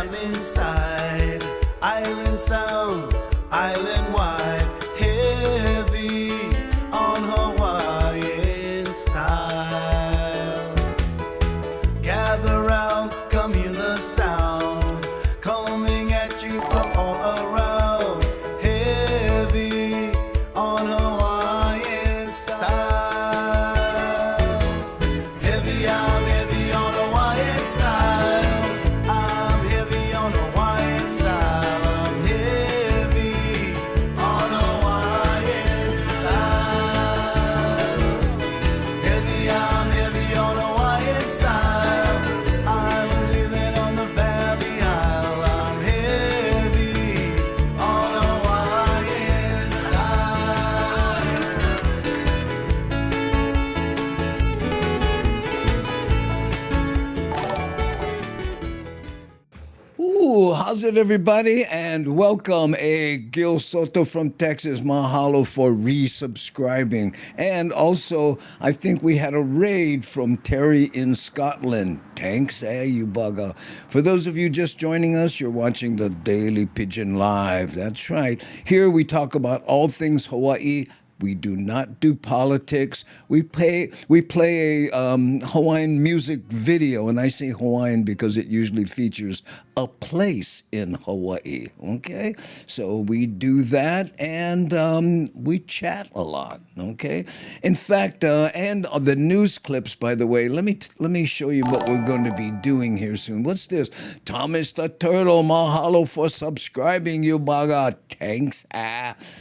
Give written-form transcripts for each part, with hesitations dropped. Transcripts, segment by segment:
I'm inside. Island sounds, island wide, heavy on Hawaiian style. Gather round, come hear the sound, coming at you from all around, heavy on Hawaiian style. Heavy, I'm heavy on Hawaiian style. I'm heavy on Hawaiian style. I'm heavy on Hawaiian style. Heavy, I'm heavy on Hawaiian style. I'm living on the Valley Isle. I'm heavy on Hawaiian style. Ooh, how's it, everybody? And welcome. Gil Soto from Texas. Mahalo for resubscribing. And also, I think we had a raid from Terry in Scotland. Thanks, you bugger. For those of you just joining us, you're watching the Daily Pidgin Live. That's right. Here we talk about all things Hawaii. We do not do politics. We play a Hawaiian music video, and I say Hawaiian because it usually features a place in Hawaii. Okay, so we do that, and we chat a lot. Okay, in fact, and the news clips. By the way, let me show you what we're going to be doing here soon. What's this? Thomas the Turtle, mahalo for subscribing, you bugger. Thanks.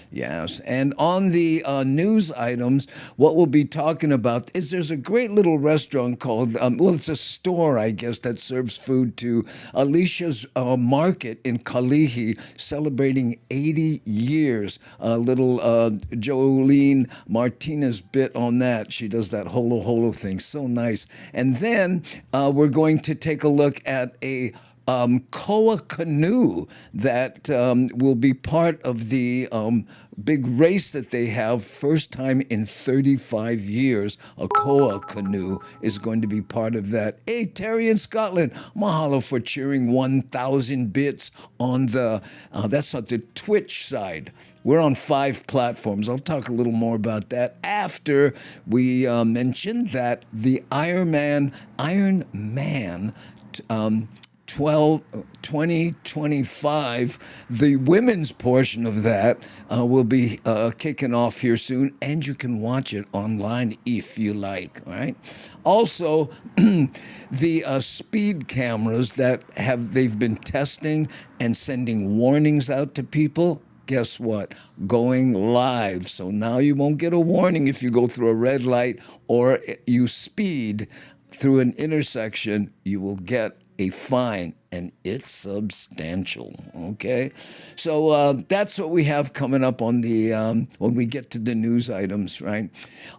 Yes, and on the news items, what we'll be talking about is there's a great little restaurant called, it's a store, I guess, that serves food to Alicia's Market in Kalihi, celebrating 80 years. Little Jolene Martinez bit on that. She does that holo holo thing. So nice. And then we're going to take a look at a koa canoe that will be part of the big race that they have. First time in 35 years, a koa canoe is going to be part of that. Hey, Terry in Scotland, mahalo for cheering 1,000 bits on the, that's on the Twitch side. We're on 5 platforms. I'll talk a little more about that after we mention that the Iron Man 2025, the women's portion of that will be kicking off here soon, and you can watch it online if you like. All right. Also, the speed cameras that they've been testing and sending warnings out to people. Guess what? Going live. So now you won't get a warning if you go through a red light or you speed through an intersection. You will get a fine, and it's substantial. Okay, so that's what we have coming up on the when we get to the news items, right?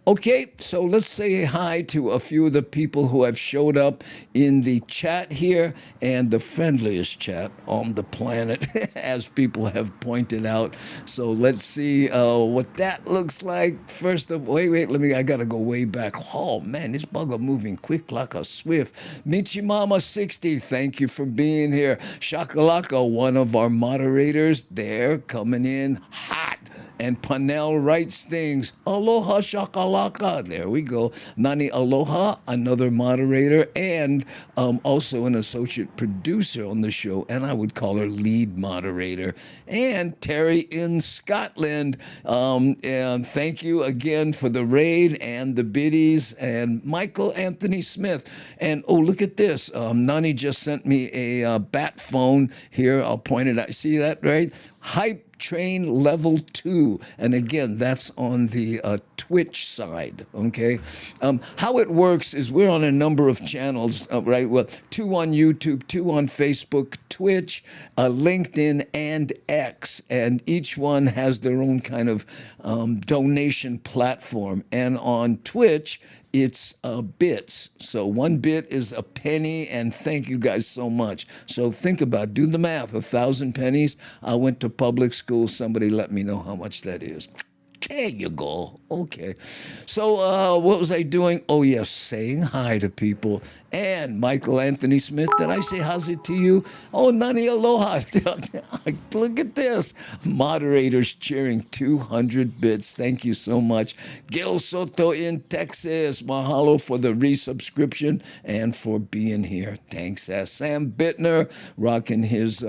Okay, so let's say hi to a few of the people who have showed up in the chat here, and the friendliest chat on the planet, as people have pointed out. So let's see what that looks like. First of wait, I gotta go way back. Oh man, this bugger moving quick like a swift. Michimama 60, thank you for being here. Shakalaka, one of our moderators, there coming in hot. And Panel writes things. Aloha shakalaka. There we go. Nani Aloha, another moderator, and also an associate producer on the show, and I would call her lead moderator. And Terry in Scotland. And thank you again for the raid and the biddies. And Michael Anthony Smith. And oh, look at this. Nani just sent me a bat phone here. I'll point it out. See that, right? Hype Train Level 2. And again, that's on the Twitch side, okay? How it works is we're on a number of channels, right? Well, 2 on YouTube, 2 on Facebook, Twitch, LinkedIn, and X. And each one has their own kind of donation platform. And on Twitch, it's bits. So 1 bit is a penny, and thank you guys so much. So think about, do the math, 1,000 pennies. I went to public school. Somebody let me know how much that is. There you go. Okay. So what was I doing? Oh, yes, saying hi to people. And Michael Anthony Smith, did I say how's it to you? Oh, Nani aloha. Look at this. Moderators cheering 200 bits. Thank you so much. Gil Soto in Texas. Mahalo for the resubscription and for being here. Thanks. Sam Bittner rocking his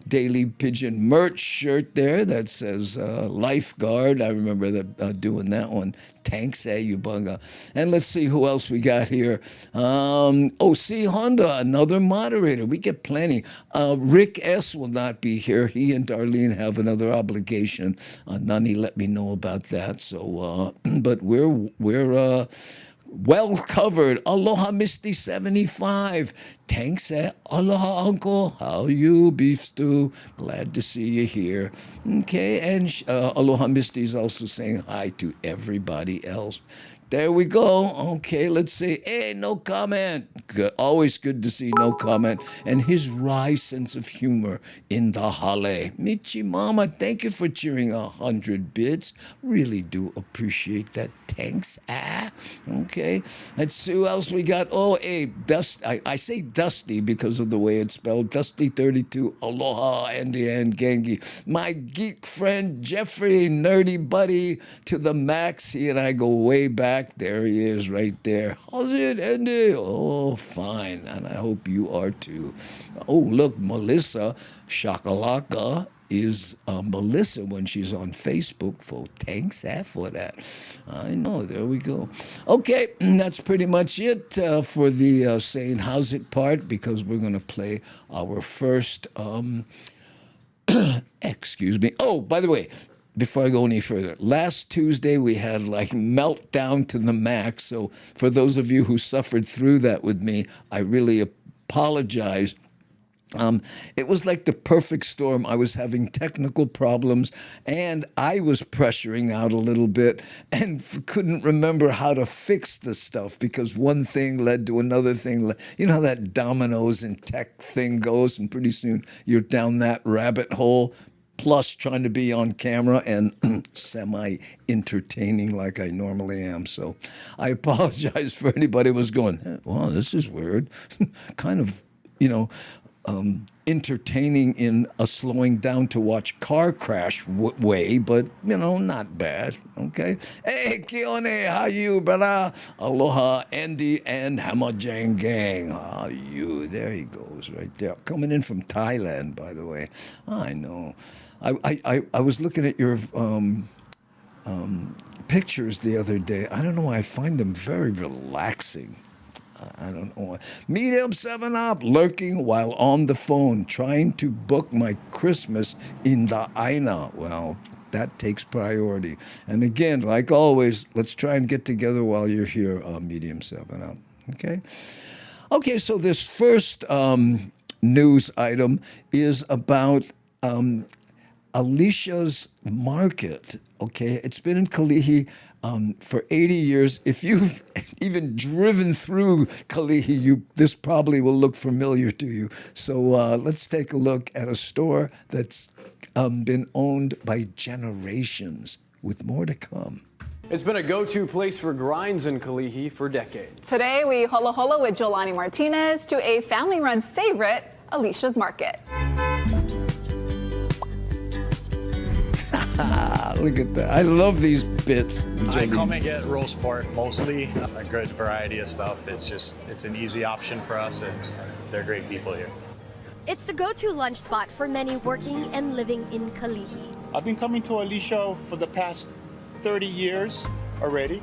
Daily Pidgin merch shirt there that says lifeguard. I remember that doing that one. Thanks, Yubanga. And let's see who else we got here. C. Honda, another moderator. We get plenty. Rick S. will not be here. He and Darlene have another obligation. Nani let me know about that. So, but we're well covered. Aloha Misty 75. Thanks, aloha Uncle. How you, beef stew? Glad to see you here. Okay, and Aloha Misty is also saying hi to everybody else. There we go. Okay, let's see. Hey, no comment. Good. Always good to see no comment. And his wry sense of humor in the hale. Michi Mama, thank you for cheering 100 bits. Really do appreciate that. Thanks. Okay. Let's see who else we got. Oh, hey, I say Dusty because of the way it's spelled. Dusty32, aloha, Andy and Gengi. My geek friend Jeffrey, nerdy buddy to the max. He and I go way back. There he is right there. How's it, Andy? Oh, fine. And I hope you are too. Oh, look, Melissa Shakalaka is Melissa when she's on Facebook. Thanks for that. I know. There we go. Okay, that's pretty much it for the saying how's it part, because we're going to play our first, excuse me. Oh, by the way, before I go any further, last Tuesday we had like meltdown to the max. So for those of you who suffered through that with me, I really apologize. It was like the perfect storm. I was having technical problems and I was pressuring out a little bit and couldn't remember how to fix the stuff because one thing led to another thing. You know how that dominoes and tech thing goes, and pretty soon you're down that rabbit hole. Plus trying to be on camera and semi-entertaining like I normally am. So I apologize for anybody who was going, wow, this is weird. Kind of, entertaining in a slowing down to watch car crash way, but, not bad, okay? Hey, Kione, how you, brother? Aloha, Andy and Hamajang Gang. How you? There he goes right there. Coming in from Thailand, by the way. I know. I was looking at your pictures the other day. I don't know why I find them very relaxing. I don't know. Medium 7-Up lurking while on the phone, trying to book my Christmas in the Aina. Well, that takes priority. And again, like always, let's try and get together while you're here, Medium 7-Up. Okay? Okay, so this first news item is about Alicia's Market. Okay, it's been in Kalihi for 80 years. If you've even driven through Kalihi, this probably will look familiar to you. So let's take a look at a store that's been owned by generations, with more to come. It's been a go-to place for grinds in Kalihi for decades. Today we hola hola with Jolani Martinez to a family-run favorite, Alicia's Market. Look at that. I love these bits. I come and get roast pork mostly, a good variety of stuff. It's an easy option for us, and they're great people here. It's the go-to lunch spot for many working and living in Kalihi. I've been coming to Alicia for the past 30 years already.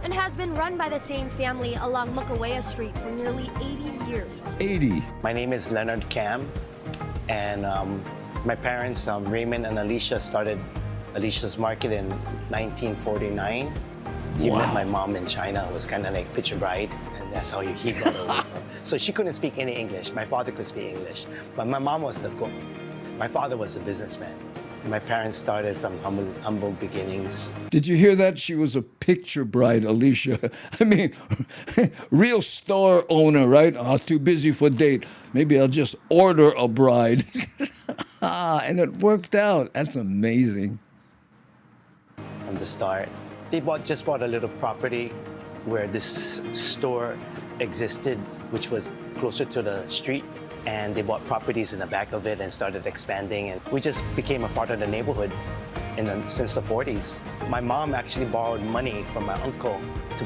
And has been run by the same family along Mukawea Street for nearly 80 years. 80. My name is Leonard Cam, and my parents, Raymond and Alicia, started Alicia's Market in 1949. He met my mom in China. It was kind of like Picture Bride, and that's how he got over. So she couldn't speak any English. My father could speak English, but my mom was the cook. My father was a businessman. My parents started from humble beginnings. Did you hear that? She was a picture bride, Alicia. I mean, real store owner, right? Oh, too busy for date. Maybe I'll just order a bride. And it worked out. That's amazing. from the start. They just bought a little property where this store existed, which was closer to the street. And they bought properties in the back of it and started expanding. And we just became a part of the neighborhood since the 40s. My mom actually borrowed money from my uncle to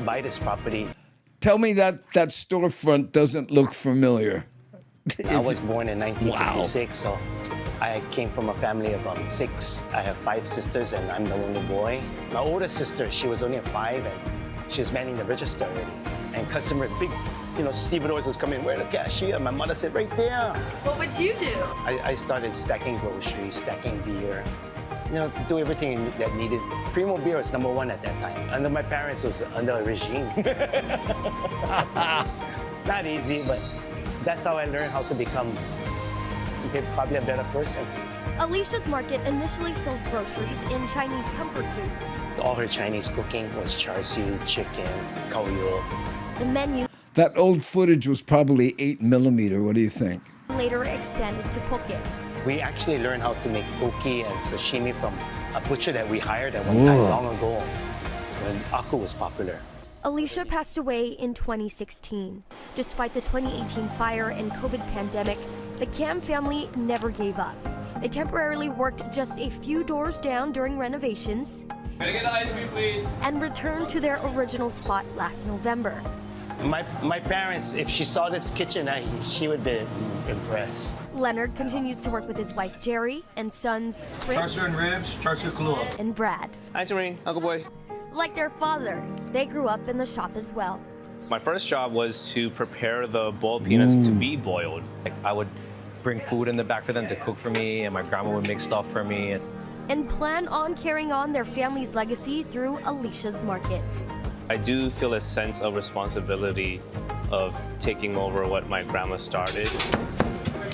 buy this property. Tell me that storefront doesn't look familiar. I was born in 1956, so I came from a family of 6. I have 5 sisters, and I'm the only boy. My older sister, she was only 5, and she was manning the register already. And big, stevedores was coming, where the cashier? My mother said, right there. What would you do? I started stacking groceries, stacking beer, do everything that needed. Primo beer was #1 at that time. Under my parents was under a regime. Not easy, but that's how I learned how to become probably a better person. Alicia's Market initially sold groceries in Chinese comfort foods. All her Chinese cooking was char siu, chicken, kaoyu. The menu That old footage was probably 8mm. What do you think? later expanded to poke. We actually learned how to make poke and sashimi from a butcher that we hired at one time long ago when aku was popular. Alicia passed away in 2016. Despite the 2018 fire and COVID pandemic, the Kam family never gave up. They temporarily worked just a few doors down during renovations. Can I get the ice cream, please? And returned to their original spot last November. My parents, if she saw this kitchen, she would be impressed. Leonard continues to work with his wife Jerry and sons Chris Char siu and ribs, char siu kalua. and Brad. Hi, Serene, Uncle Boy. Like their father, they grew up in the shop as well. My first job was to prepare the boiled peanuts to be boiled. I would bring food in the back for them to cook for me, and my grandma would make stuff for me. And plan on carrying on their family's legacy through Alicia's Market. I do feel a sense of responsibility of taking over what my grandma started.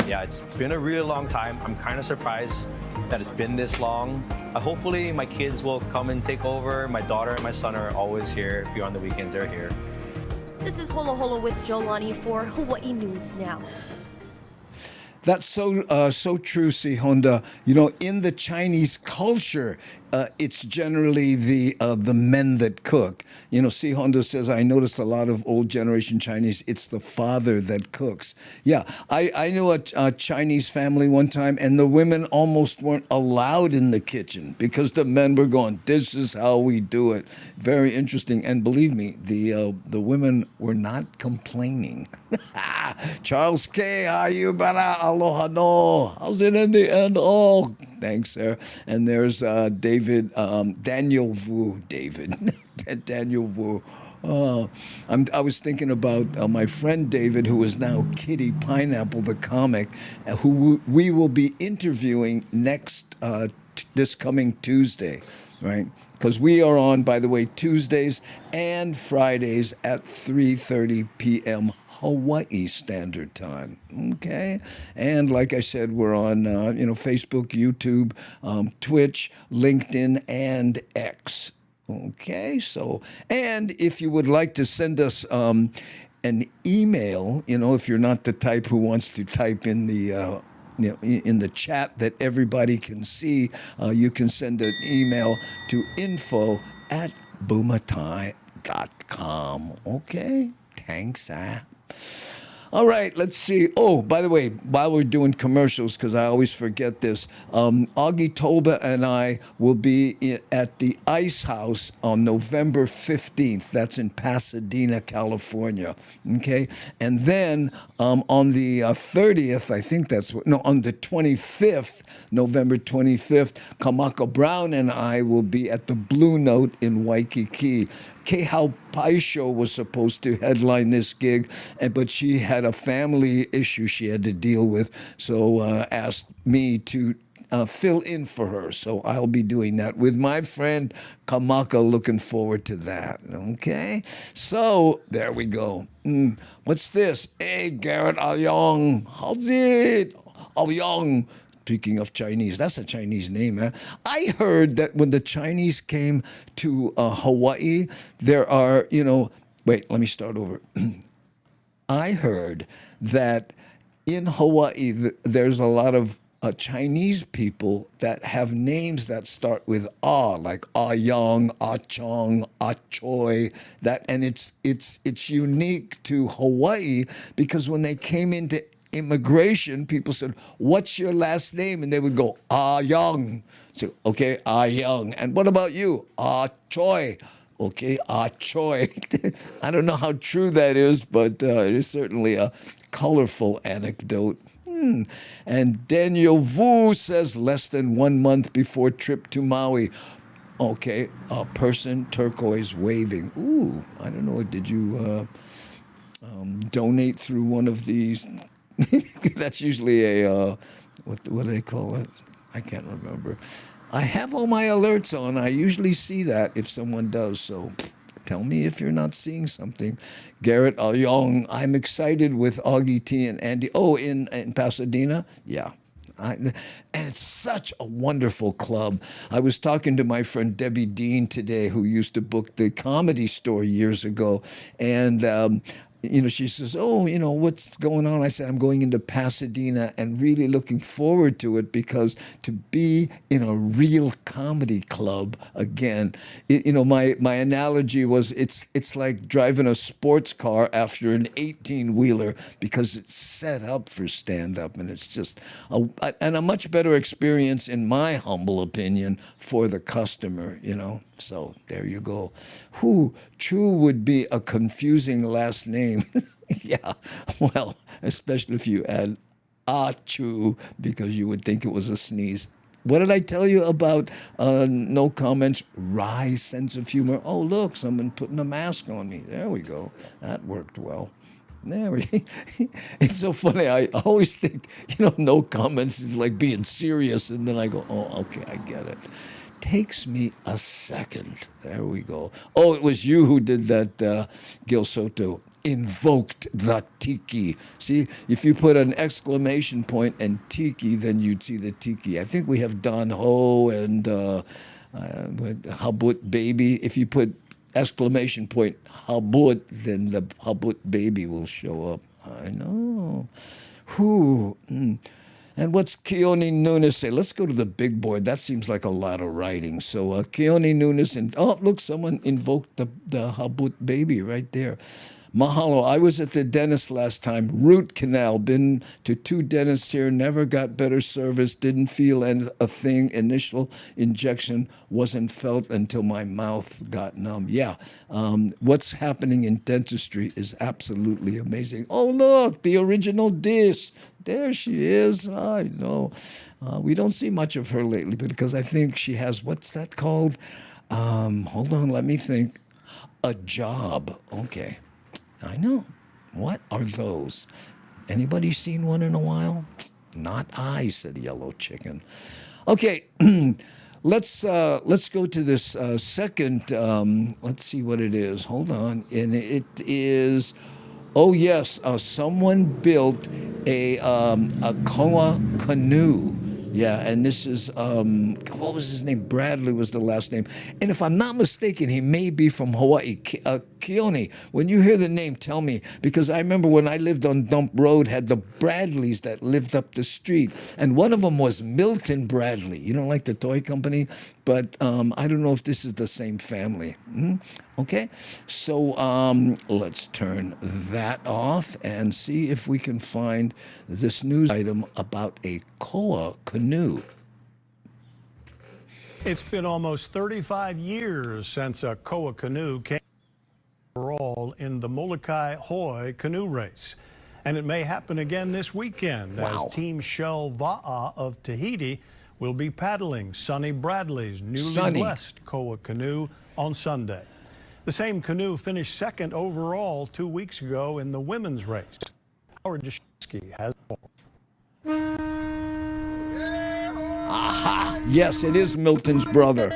Yeah, it's been a really long time. I'm kind of surprised that it's been this long. Hopefully my kids will come and take over. My daughter and my son are always here. If you're on the weekends, they're here. This is Holo Holo with Jolani for Hawaii News Now. That's so true, Si Honda. In the Chinese culture, it's generally the men that cook. Si Honda says, I noticed a lot of old generation Chinese, it's the father that cooks. Yeah, I knew a Chinese family one time, and the women almost weren't allowed in the kitchen because the men were going, this is how we do it. Very interesting. And believe me, the women were not complaining. Charles K., how you, brother? Aloha no. How's it in the end? Oh, thanks, sir. And there's Daniel Wu, Daniel Wu. I was thinking about my friend David, who is now Kitty Pineapple, the comic, who we will be interviewing this coming Tuesday, right? Because we are on, by the way, Tuesdays and Fridays at 3:30 p.m. Hawaii Standard Time. Okay, and like I said, we're on Facebook, YouTube, Twitch, LinkedIn, and X. Okay, so and if you would like to send us an email, if you're not the type who wants to type in the in the chat that everybody can see, you can send an email to info@bumatai.com. Okay, thanks. All right, let's see. Oh, by the way, while we're doing commercials, because I always forget this, Augie Toba and I will be at the Ice House on November 15th. That's in Pasadena, California. Okay? And then on the 30th, I think on the 25th, November 25th, Kamaka Brown and I will be at the Blue Note in Waikiki. Kehau Paisho was supposed to headline this gig, but she had a family issue she had to deal with, so asked me to fill in for her. So I'll be doing that with my friend Kamaka. Looking forward to that. Okay? So there we go. What's this? Hey, Garrett Alyong. How's it? Alyong. Speaking of Chinese, that's a Chinese name, man. I heard that when the Chinese came to Hawaii, there are, wait, let me start over. I heard that in Hawaii, there's a lot of Chinese people that have names that start with "ah," like Ah Young, Ah Chong, Ah Choi. And it's unique to Hawaii because when they came into immigration, people said, "What's your last name?" And they would go, "Ah Young." So, okay, Ah Young. And what about you? Ah Choi. Okay, Ah Choi. I don't know how true that is, but it is certainly a colorful anecdote. And Daniel Vu says less than 1 month before trip to Maui. Okay, a person turquoise waving. Ooh, I don't know. Did you donate through one of these? That's usually a what do they call it? I can't remember. I have all my alerts on. I usually see that if someone does. So tell me if you're not seeing something. Garrett Young, I'm excited with Augie T and Andy. Oh, in Pasadena? Yeah. And it's such a wonderful club. I was talking to my friend Debbie Dean today, who used to book the Comedy Store years ago. And she says, "Oh, what's going on?" I said, "I'm going into Pasadena and really looking forward to it because to be in a real comedy club again, my analogy was it's like driving a sports car after an 18-wheeler because it's set up for stand-up, and it's just a much better experience, in my humble opinion, for the customer, So there you go. Chu would be a confusing last name. Yeah, well, especially if you add Chu, because you would think it was a sneeze. What did I tell you about no comments, wry sense of humor? Oh, look, someone putting a mask on me. There we go. That worked well. It's so funny. I always think, no comments is like being serious. And then I go, oh, okay, I get it. Takes me a second. There we go. Oh, it was you who did that, Gil Soto. Invoked the tiki. See, if you put an exclamation point and tiki, then you'd see the tiki. I think we have Don Ho and Habut Baby. If you put exclamation point Habut, then the Habut Baby will show up. I know. And what's Keone Nunes say? Let's go to the big board. That seems like a lot of writing. So Keone Nunes, look, someone invoked the Habut Baby right there. Mahalo. I was at the dentist last time. Root canal. Been to 2 dentists here. Never got better service. Didn't feel a thing. Initial injection wasn't felt until my mouth got numb. Yeah. What's happening in dentistry is absolutely amazing. Oh, look, the original Dis. There she is. I know. We don't see much of her lately because I think she has, what's that called? Hold on, let me think. A job. Okay. I know. What are those? Anybody seen one in a while? Not I, said Yellow Chicken. Okay, let's go to this second. Let's see what it is. Hold on, and it is. Oh yes, someone built a koa canoe. Yeah, and this is, what was his name? Bradley was the last name. And if I'm not mistaken, he may be from Hawaii. Keone, when you hear the name, tell me. Because I remember when I lived on Dump Road, had the Bradleys that lived up the street. And one of them was Milton Bradley. You don't like the toy company? But I don't know if this is the same family. Okay, so let's turn that off and see if we can find this news item about a koa canoe. It's been almost 35 years since a koa canoe came overall in the Molokai Hoi canoe race. And it may happen again this weekend as Team Shell Va'a of Tahiti will be paddling Sonny Bradley's newly blessed koa canoe on Sunday. The same canoe finished second overall 2 weeks ago in the women's race. Howard Jaschinski has more. Aha! Yes, it is Milton's brother.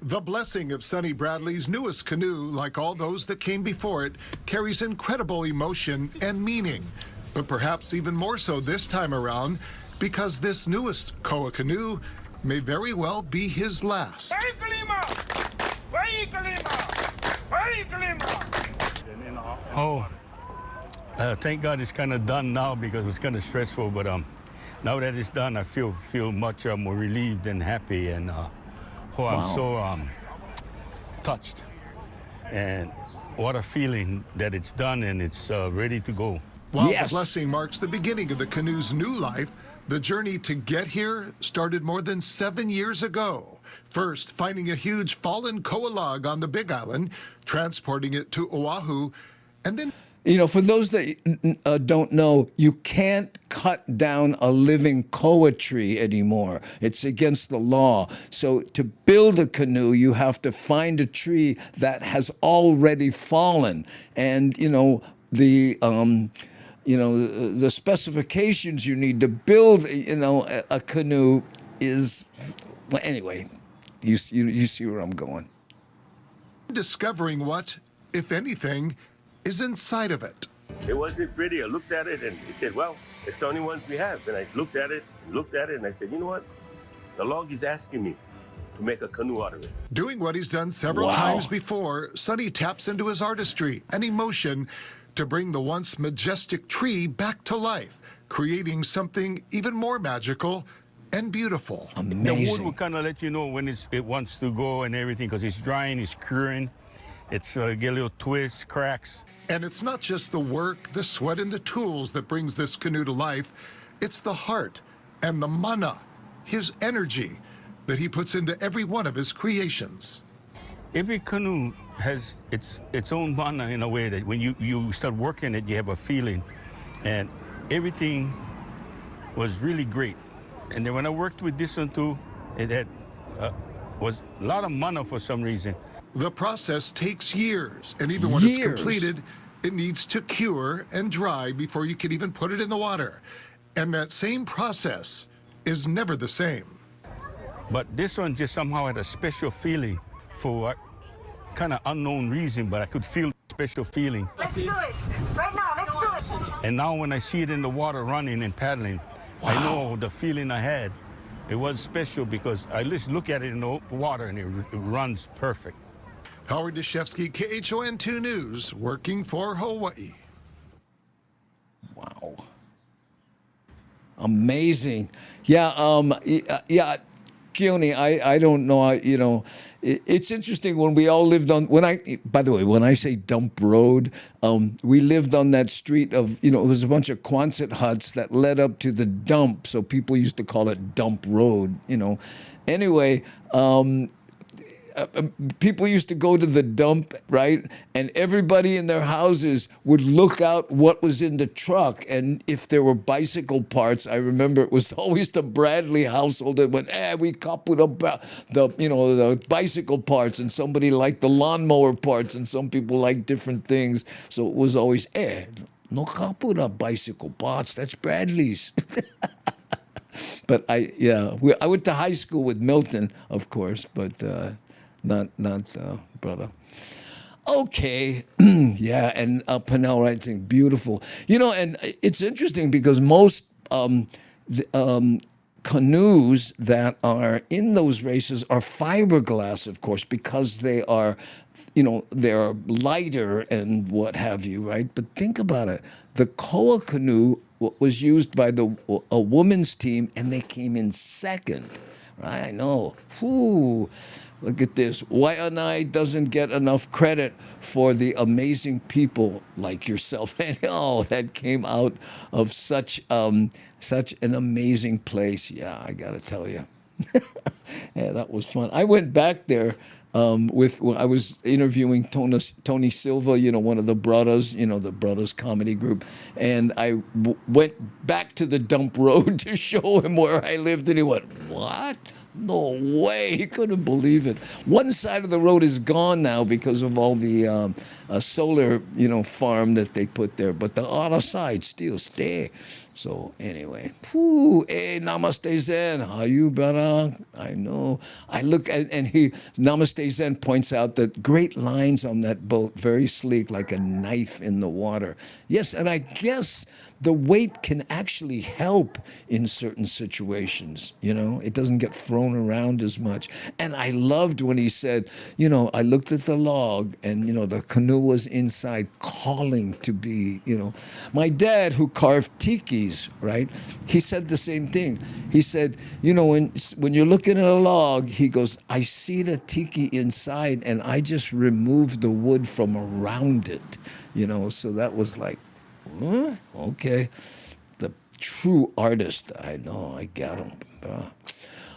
The blessing of Sonny Bradley's newest canoe, like all those that came before it, carries incredible emotion and meaning. But perhaps even more so this time around, because this newest koa canoe may very well be his last. Oh, thank God it's kind of done now because it was kind of stressful, but now that it's done, I feel much more relieved and happy, and I'm so touched. And what a feeling that it's done and it's ready to go. While the blessing marks the beginning of the canoe's new life, the journey to get here started more than 7 years ago. First, finding a huge fallen koa log on the Big Island, transporting it to Oahu, and then... You know, for those that don't know, you can't cut down a living koa tree anymore. It's against the law. So to build a canoe, you have to find a tree that has already fallen. And, you know, the specifications you need to build, a canoe is, well, anyway, you see where I'm going. Discovering what, if anything, is inside of it. It wasn't pretty. I looked at it and he said, well, it's the only ones we have. And I looked at it, and I said, you know what? The log is asking me to make a canoe out of it. Doing what he's done several times before, Sonny taps into his artistry and emotion to bring the once majestic tree back to life, creating something even more magical and beautiful. Amazing. The wood will kind of let you know when it wants to go and everything, because it's drying, it's curing. It's get a little twists, cracks. And it's not just the work, the sweat, and the tools that brings this canoe to life. It's the heart and the mana, his energy, that he puts into every one of his creations. Every canoe has its own mana in a way that when you start working it, you have a feeling. And everything was really great. And then when I worked with this one too, it had was a lot of mana for some reason. The process takes years, and even when it's completed, it needs to cure and dry before you can even put it in the water. And that same process is never the same. But this one just somehow had a special feeling for what kind of unknown reason, but I could feel the special feeling. Let's do it. Right now, let's do it. And now when I see it in the water running and paddling, I know the feeling I had. It was special because I just look at it in the water and it runs perfect. Howard Deshevsky, KHON2 News, working for Hawaii. Wow. Amazing. Yeah, Keone, I don't know, it's interesting when we all lived on, by the way, when I say dump road, we lived on that street of, it was a bunch of Quonset huts that led up to the dump, so people used to call it dump road, Anyway, people used to go to the dump, right? And everybody in their houses would look out what was in the truck. And if there were bicycle parts, I remember it was always the Bradley household that went, we kaput up the bicycle parts, and somebody liked the lawnmower parts, and some people liked different things. So it was always, no kaput up bicycle parts, that's Bradley's. But I went to high school with Milton, of course, but not brother. Okay, yeah, and Pinnell writing, beautiful. And it's interesting because most canoes that are in those races are fiberglass, of course, because they are, they're lighter and what have you, right? But think about it. The koa canoe was used by a women's team, and they came in second, right? I know. Whew. Look at this. Waianae doesn't get enough credit for the amazing people like yourself. And that came out of such an amazing place. Yeah, I got to tell you. Yeah, that was fun. I went back there I was interviewing Tony Silva, one of the Brothers, the Brothers comedy group, and I went back to the dump road to show him where I lived, and he went, "What? No way." He couldn't believe it. One side of the road is gone now because of all the solar, farm that they put there, but the other side still stay. So anyway, namaste Zen. How you, brother? I know. I look at, and he, namaste Zen points out that great lines on that boat, very sleek, like a knife in the water. Yes, and I guess the weight can actually help in certain situations. It doesn't get thrown around as much. And I loved when he said, I looked at the log and, the canoe was inside calling to be, My dad, who carved tikis, right? He said the same thing. He said, when you're looking at a log, he goes, I see the tiki inside and I just removed the wood from around it, so that was like, huh? Okay. The true artist. I know. I got him.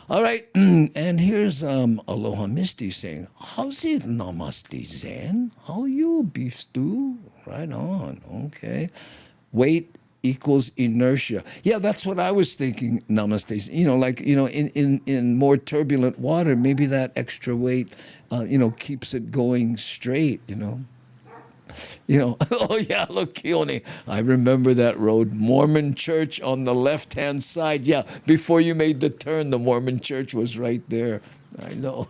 All right. And here's Aloha Misty saying, how's it, Namaste Zen? How you, beef stew? Right on. Okay. Weight equals inertia. Yeah, that's what I was thinking, Namaste. In more turbulent water, maybe that extra weight, keeps it going straight, oh yeah, look, Keone, I remember that road. Mormon church on the left-hand side. Yeah, before you made the turn, the Mormon church was right there. I know.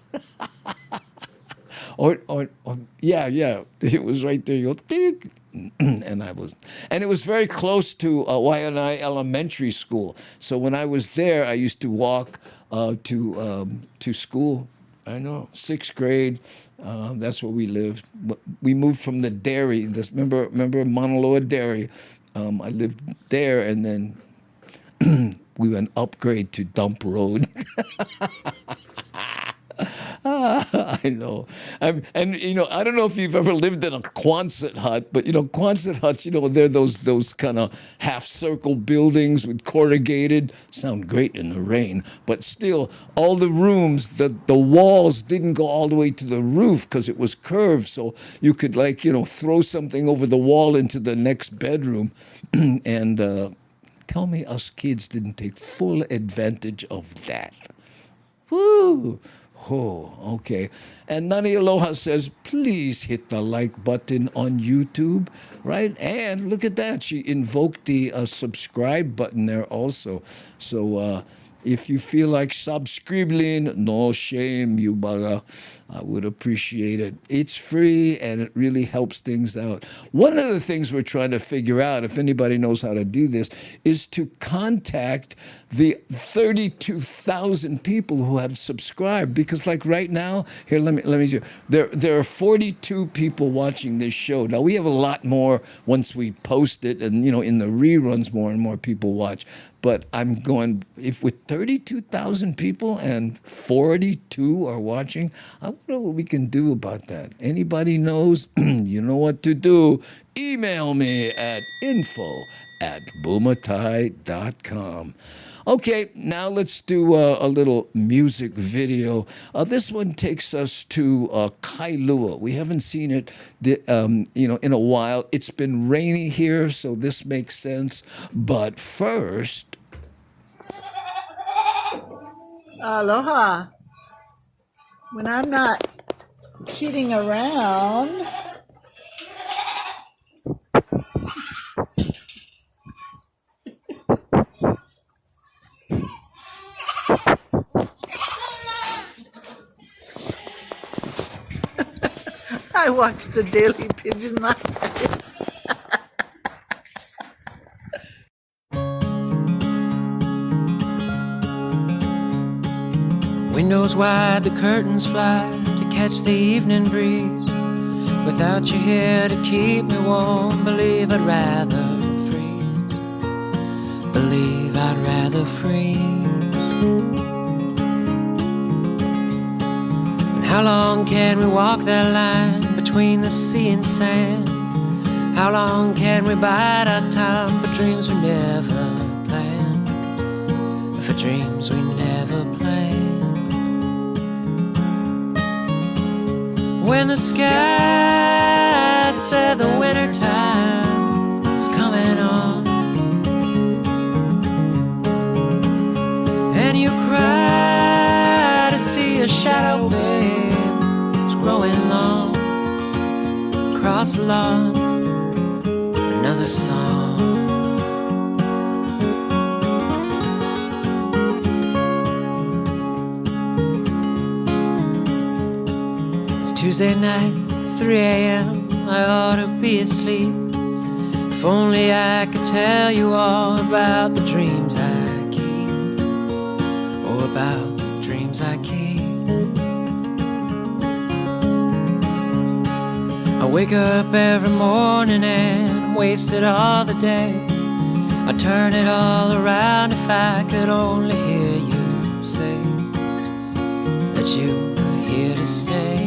Yeah, it was right there. You go, tick. And it was very close to Waianae Elementary School. So when I was there, I used to walk to school. I know, 6th grade. That's where we lived. We moved from the dairy. Remember Mauna Loa Dairy? I lived there, and then we went upgrade to Dump Road. I know. I don't know if you've ever lived in a Quonset hut, but Quonset huts, they're those kind of half-circle buildings with corrugated. Sound great in the rain, but still, all the rooms, the walls didn't go all the way to the roof because it was curved, so you could throw something over the wall into the next bedroom, and tell me us kids didn't take full advantage of that. Woo! Oh, okay. And Nani Aloha says, please hit the like button on YouTube, right? And look at that. She invoked the subscribe button there also. So if you feel like subscribing, no shame, you bugger. I would appreciate it. It's free and it really helps things out. One of the things we're trying to figure out, if anybody knows how to do this, is to contact the 32,000 people who have subscribed. Because like right now, here, let me see. There are 42 people watching this show. Now we have a lot more once we post it, and in the reruns, more and more people watch. But I'm going, if with 32,000 people and 42 are watching, I wonder what we can do about that. Anybody knows? You know what to do. Email me at info@bumatai.com. Okay, now let's do a little music video. This one takes us to Kailua. We haven't seen it, in a while. It's been rainy here, so this makes sense. But first, aloha. When I'm not kidding around, I watched the Daily Pidgin last night. Windows wide, the curtains fly to catch the evening breeze. Without you here to keep me warm, believe I'd rather freeze. Believe I'd rather freeze. And how long can we walk that line between the sea and sand? How long can we bide our time for dreams we never planned? For dreams we never planned. When the sky said the winter time is coming on, and you cry to see a shadow, babe, it's growing long across the lawn, another song. Tuesday night, it's 3 a.m. I ought to be asleep. If only I could tell you all about the dreams I keep. Oh, about the dreams I keep. I wake up every morning and I'm wasted all the day. I'd turn it all around if I could only hear you say that you were here to stay.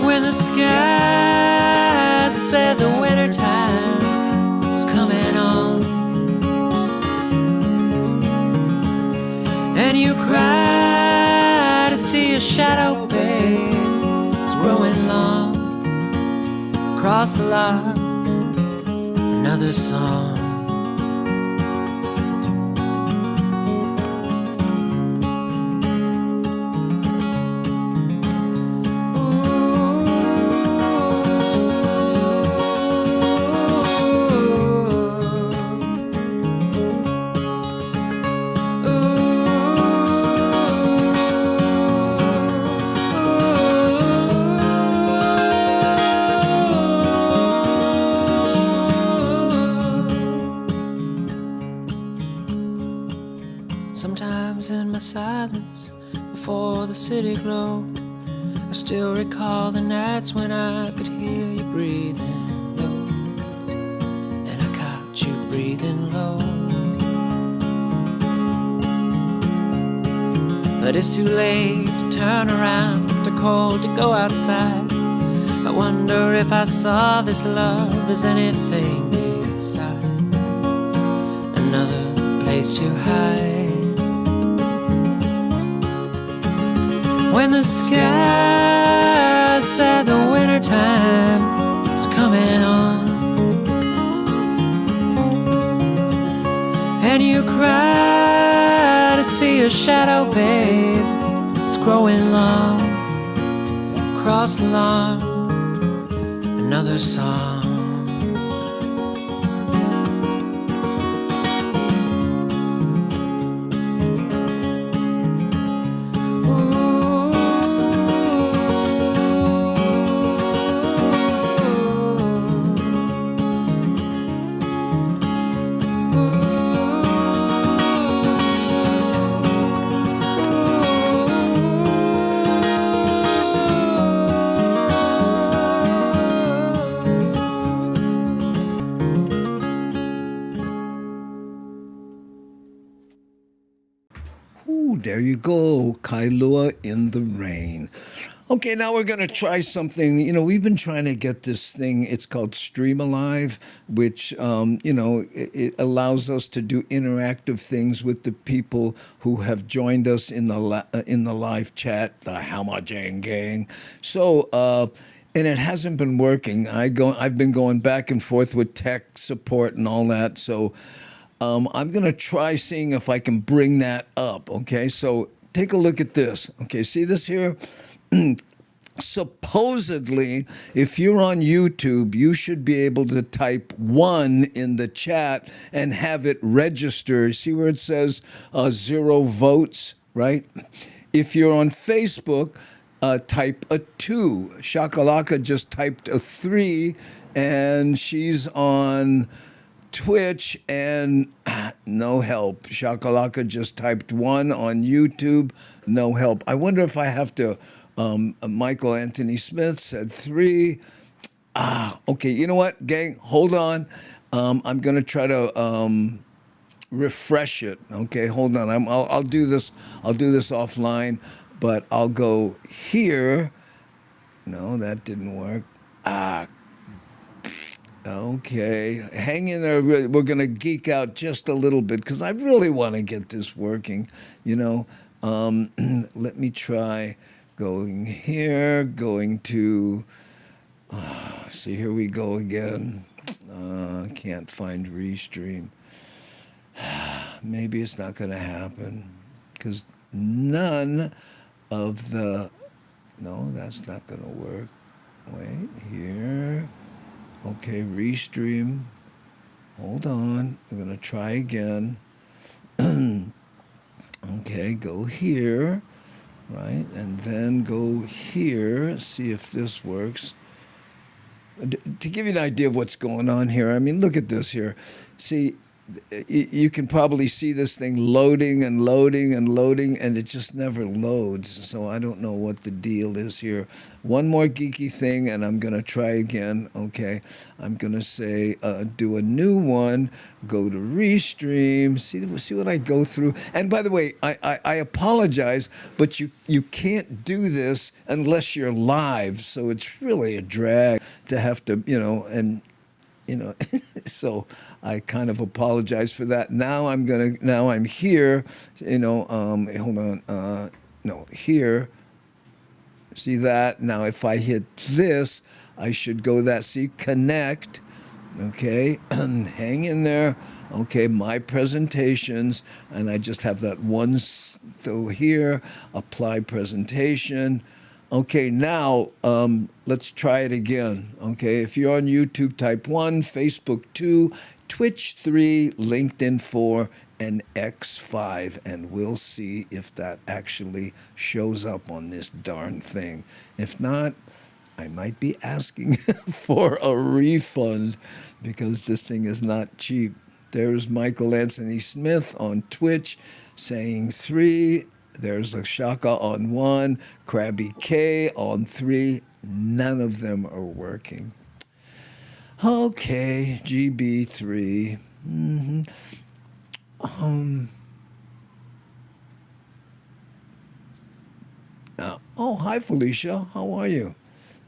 When the sky said the winter time is coming on, and you cry to see a shadow, babe, it's growing long across the lawn, another song. Sometimes in my silence, before the city glowed, I still recall the nights when I could hear you breathing low, and I caught you breathing low. But it's too late to turn around, too cold to go outside. I wonder if I saw this love as anything beside another place to hide. When the sky said the winter time is coming on, and you cry to see a shadow, babe, it's growing long across the lawn, another song. Ooh, there you go, Kailua in the Rain. Okay, now we're going to try something. You know, we've been trying to get this thing. It's called Stream Alive, which, it allows us to do interactive things with the people who have joined us in the live chat, the Hamajang Gang. So, and it hasn't been working. I've been going back and forth with tech support and all that. So, I'm going to try seeing if I can bring that up. Okay, so take a look at this. Okay, see this here? Supposedly, if you're on YouTube, you should be able to type 1 in the chat and have it register. See where it says 0 votes, right? If you're on Facebook, type a 2. Shakalaka just typed a 3, and she's on Twitch, and no help. Shakalaka just typed 1 on YouTube, no help. I wonder if I have to. Michael Anthony Smith said 3. Okay. You know what, gang? Hold on. I'm gonna try to refresh it. Okay, hold on. I'll do this. I'll do this offline, but I'll go here. No, that didn't work. Okay, hang in there. We're going to geek out just a little bit because I really want to get this working, you know. Let me try going here, going to, see, here we go again. Can't find Restream. Maybe it's not going to happen because none of the, no, that's not going to work. Wait, here. Okay, Restream. Hold on. I'm going to try again. Okay, go here. right? And then go here, see if this works. To give you an idea of what's going on here, I mean, look at this here. See, you can probably see this thing loading and loading and loading, and it just never loads. So I don't know what the deal is here. One more geeky thing, and I'm going to try again. Okay, I'm going to say do a new one, go to Restream, see what I go through. And by the way, I apologize, but you can't do this unless you're live. So it's really a drag to have to, so I kind of apologize for that. Now I'm here, hold on, no, here, see that? Now if I hit this, I should go see, connect, okay, hang in there, okay, my presentations, and I just have that one, so here, apply presentation. Okay, now let's try it again. Okay, if you're on YouTube, type 1, Facebook 2, Twitch 3, LinkedIn 4, and X 5, and we'll see if that actually shows up on this darn thing. If not, I might be asking for a refund because this thing is not cheap. There's Michael Anthony Smith on Twitch saying 3. There's a Shaka on 1, Krabby K on 3. None of them are working. Okay, GB3. Oh, hi, Felicia. How are you?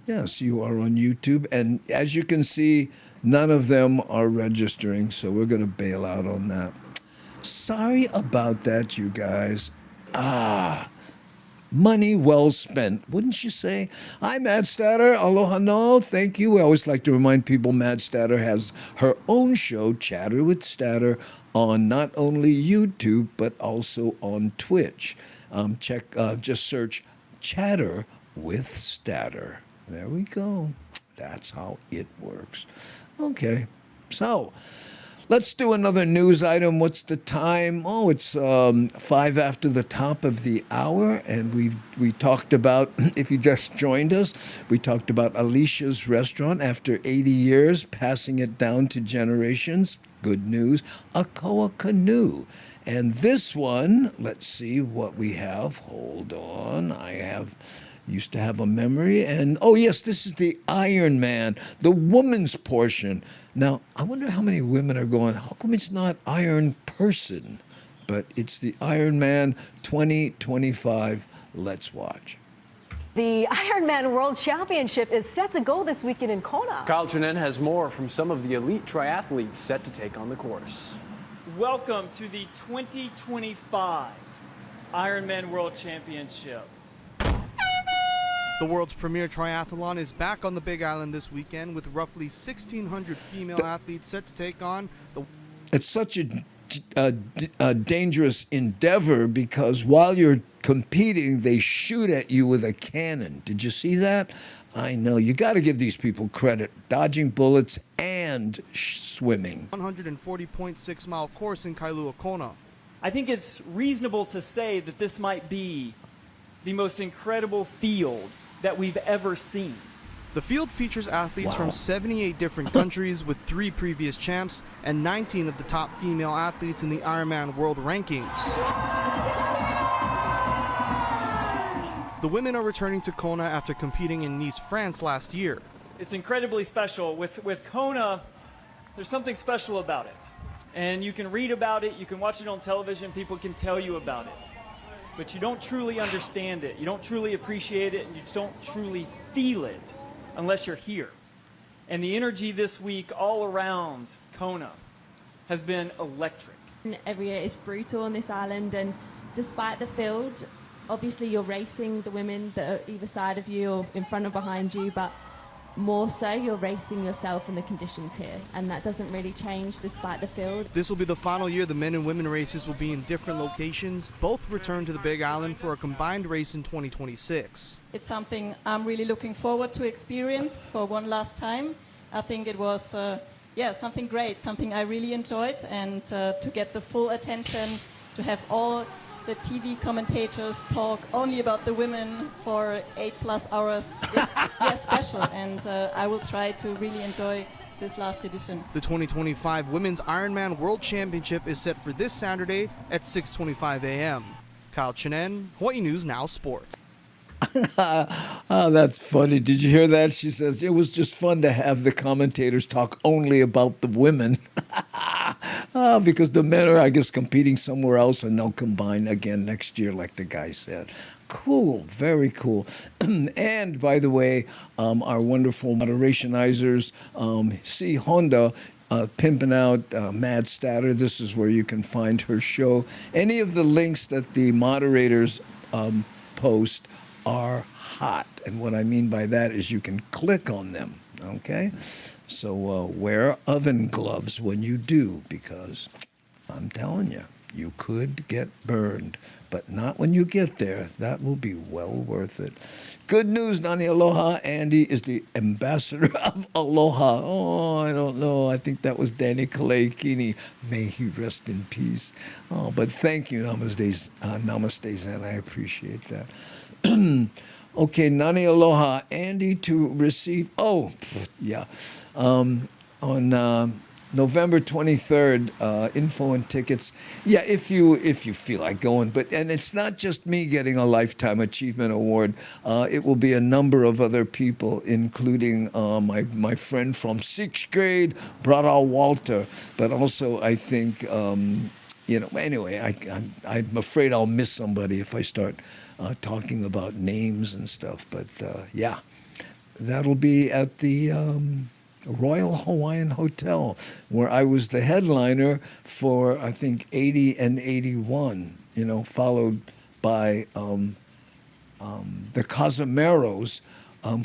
Yes, you are on YouTube. And as you can see, none of them are registering, so we're going to bail out on that. Sorry about that, you guys. Money well spent, wouldn't you say? Hi, Mad Statter. Aloha no. Thank you. I always like to remind people Mad Statter has her own show, Chatter with Statter, on not only YouTube, but also on Twitch. Just search Chatter with Statter. There we go. That's how it works. Okay, so let's do another news item. What's the time? Oh, it's 5 after the top of the hour, and we talked about, if you just joined us, we talked about Alicia's restaurant after 80 years, passing it down to generations. Good news, a Koa canoe. And this one, let's see what we have. Hold on, used to have a memory, and oh yes, this is the Iron Man, the woman's portion. Now, I wonder how many women are going, how come it's not Iron Person? But it's the Iron Man 2025. Let's watch. The Ironman World Championship is set to go this weekend in Kona. Kyle Trenin has more from some of the elite triathletes set to take on the course. Welcome to the 2025 Ironman World Championship. The world's premier triathlon is back on the Big Island this weekend with roughly 1,600 female athletes set to take on the... It's such a dangerous endeavor because while you're competing, they shoot at you with a cannon. Did you see that? I know. You got to give these people credit. Dodging bullets and swimming. 140.6-mile course in Kailua Kona. I think it's reasonable to say that this might be the most incredible field that we've ever seen. The field features athletes from 78 different countries with 3 previous champs and 19 of the top female athletes in the Ironman World Rankings. The women are returning to Kona after competing in Nice, France last year. It's incredibly special. With Kona, there's something special about it. And you can read about it, you can watch it on television, people can tell you about it. But you don't truly understand it, you don't truly appreciate it, and you don't truly feel it unless you're here. And the energy this week all around Kona has been electric. Every year is brutal on this island, and despite the field, obviously you're racing the women that are either side of you or in front or behind you, but more so you're racing yourself in the conditions here, and that doesn't really change despite the field. This will be the final year the men and women races will be in different locations. Both return to the Big Island for a combined race in 2026. It's something I'm really looking forward to experience for one last time. I think it was something great, something I really enjoyed, and to get the full attention, to have all the TV commentators talk only about the women for 8+ hours is special, and I will try to really enjoy this last edition. The 2025 Women's Ironman World Championship is set for this Saturday at 6:25 a.m. Kyle Chinen, Hawaii News Now Sports. Oh, that's funny. Did you hear that? She says it was just fun to have the commentators talk only about the women. Because the men are, I guess, competing somewhere else, and they'll combine again next year, like the guy said. Cool. Very cool. And, by the way, our wonderful moderationizers, C. Honda, pimping out Mad Statter. This is where you can find her show. Any of the links that the moderators post are hot. And what I mean by that is you can click on them, okay? So wear oven gloves when you do, because I'm telling you, you could get burned, but not when you get there. That will be well worth it. Good news, Nani Aloha. Andy is the ambassador of Aloha. Oh, I don't know. I think that was Danny Kaleikini. May he rest in peace. Oh, but thank you, Namaste, Zen. I appreciate that. Okay, Nani Aloha. Andy to receive. Oh, yeah. On November 23rd, info and tickets. Yeah, if you feel like going. And it's not just me getting a Lifetime Achievement Award. It will be a number of other people, including my friend from 6th grade, Brada Walter. But also, I think, anyway, I'm afraid I'll miss somebody if I start talking about names and stuff. But yeah, that'll be at the Royal Hawaiian Hotel, where I was the headliner for, I think, 80 and 81, followed by the Casimeros,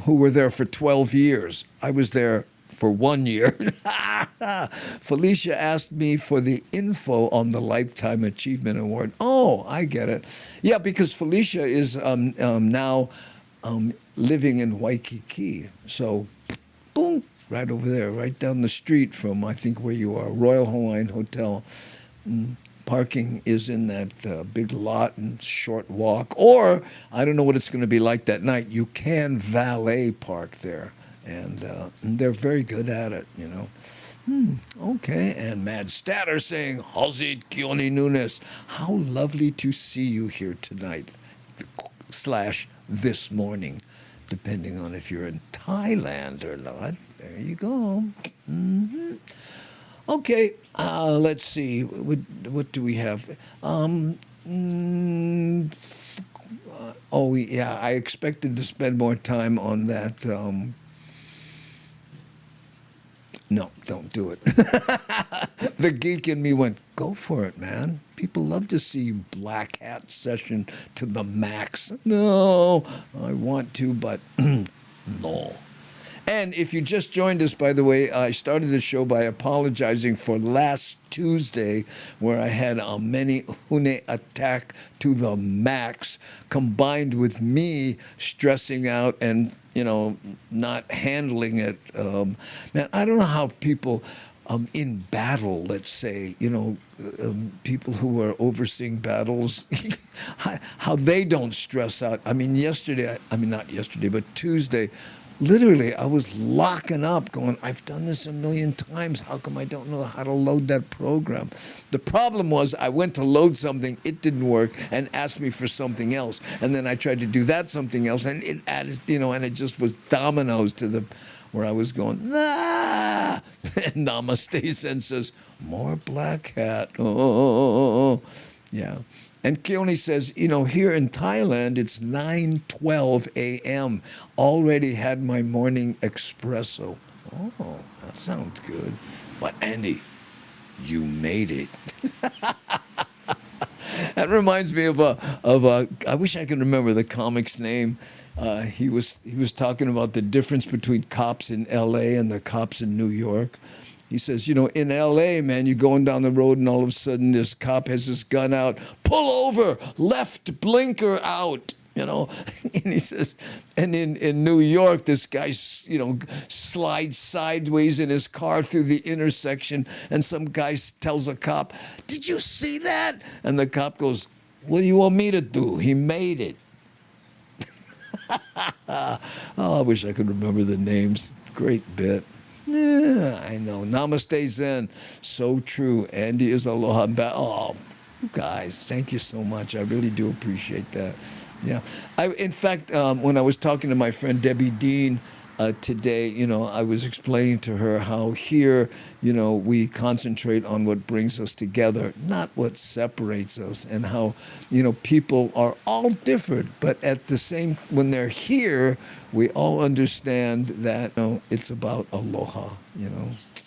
who were there for 12 years. I was there for 1 year. Felicia asked me for the info on the Lifetime Achievement Award. Oh, I get it. Yeah, because Felicia is now living in Waikiki. So, boom, right over there, right down the street from, I think, where you are, Royal Hawaiian Hotel. Parking is in that big lot and short walk. Or, I don't know what it's going to be like that night. You can valet park there. And they're very good at it, Okay, and Mad Statter saying, Hazit Kioni Nunes. How lovely to see you here tonight, / this morning, depending on if you're in Thailand or not. There you go. Mm-hmm. Okay, let's see. What do we have? Oh, yeah, I expected to spend more time on that. No, don't do it. The geek in me went, go for it, man. People love to see you black hat session to the max. No, I want to, but no. And if you just joined us, by the way, I started the show by apologizing for last Tuesday, where I had a many hune attack to the max, combined with me stressing out and, not handling it. Man, I don't know how people in battle, let's say, people who are overseeing battles, how they don't stress out. I mean, not yesterday, but Tuesday, literally, I was locking up going, I've done this a million times. How come I don't know how to load that program? The problem was I went to load something, it didn't work, and asked me for something else. And then I tried to do that something else, and it added, and it just was dominoes to where I was going, nah! And Namaste Sen says, more black hat. Oh. Yeah. And Keone says, here in Thailand, it's 9:12 a.m. Already had my morning espresso. Oh, that sounds good. But Andy, you made it. That reminds me of I wish I could remember the comic's name. He was talking about the difference between cops in L.A. and the cops in New York. He says, in L.A., man, you're going down the road and all of a sudden this cop has his gun out. Pull over, left blinker out, And he says, and in New York, this guy, slides sideways in his car through the intersection, and some guy tells a cop, did you see that? And the cop goes, What do you want me to do? He made it. Oh, I wish I could remember the names. Great bit. Yeah, I know. Namaste Zen. So true. Andy is aloha. Oh, you guys, thank you so much. I really do appreciate that. Yeah. In fact, when I was talking to my friend Debbie Dean today, I was explaining to her how here, we concentrate on what brings us together, not what separates us, and how, people are all different, but at the same, when they're here, we all understand that, it's about aloha,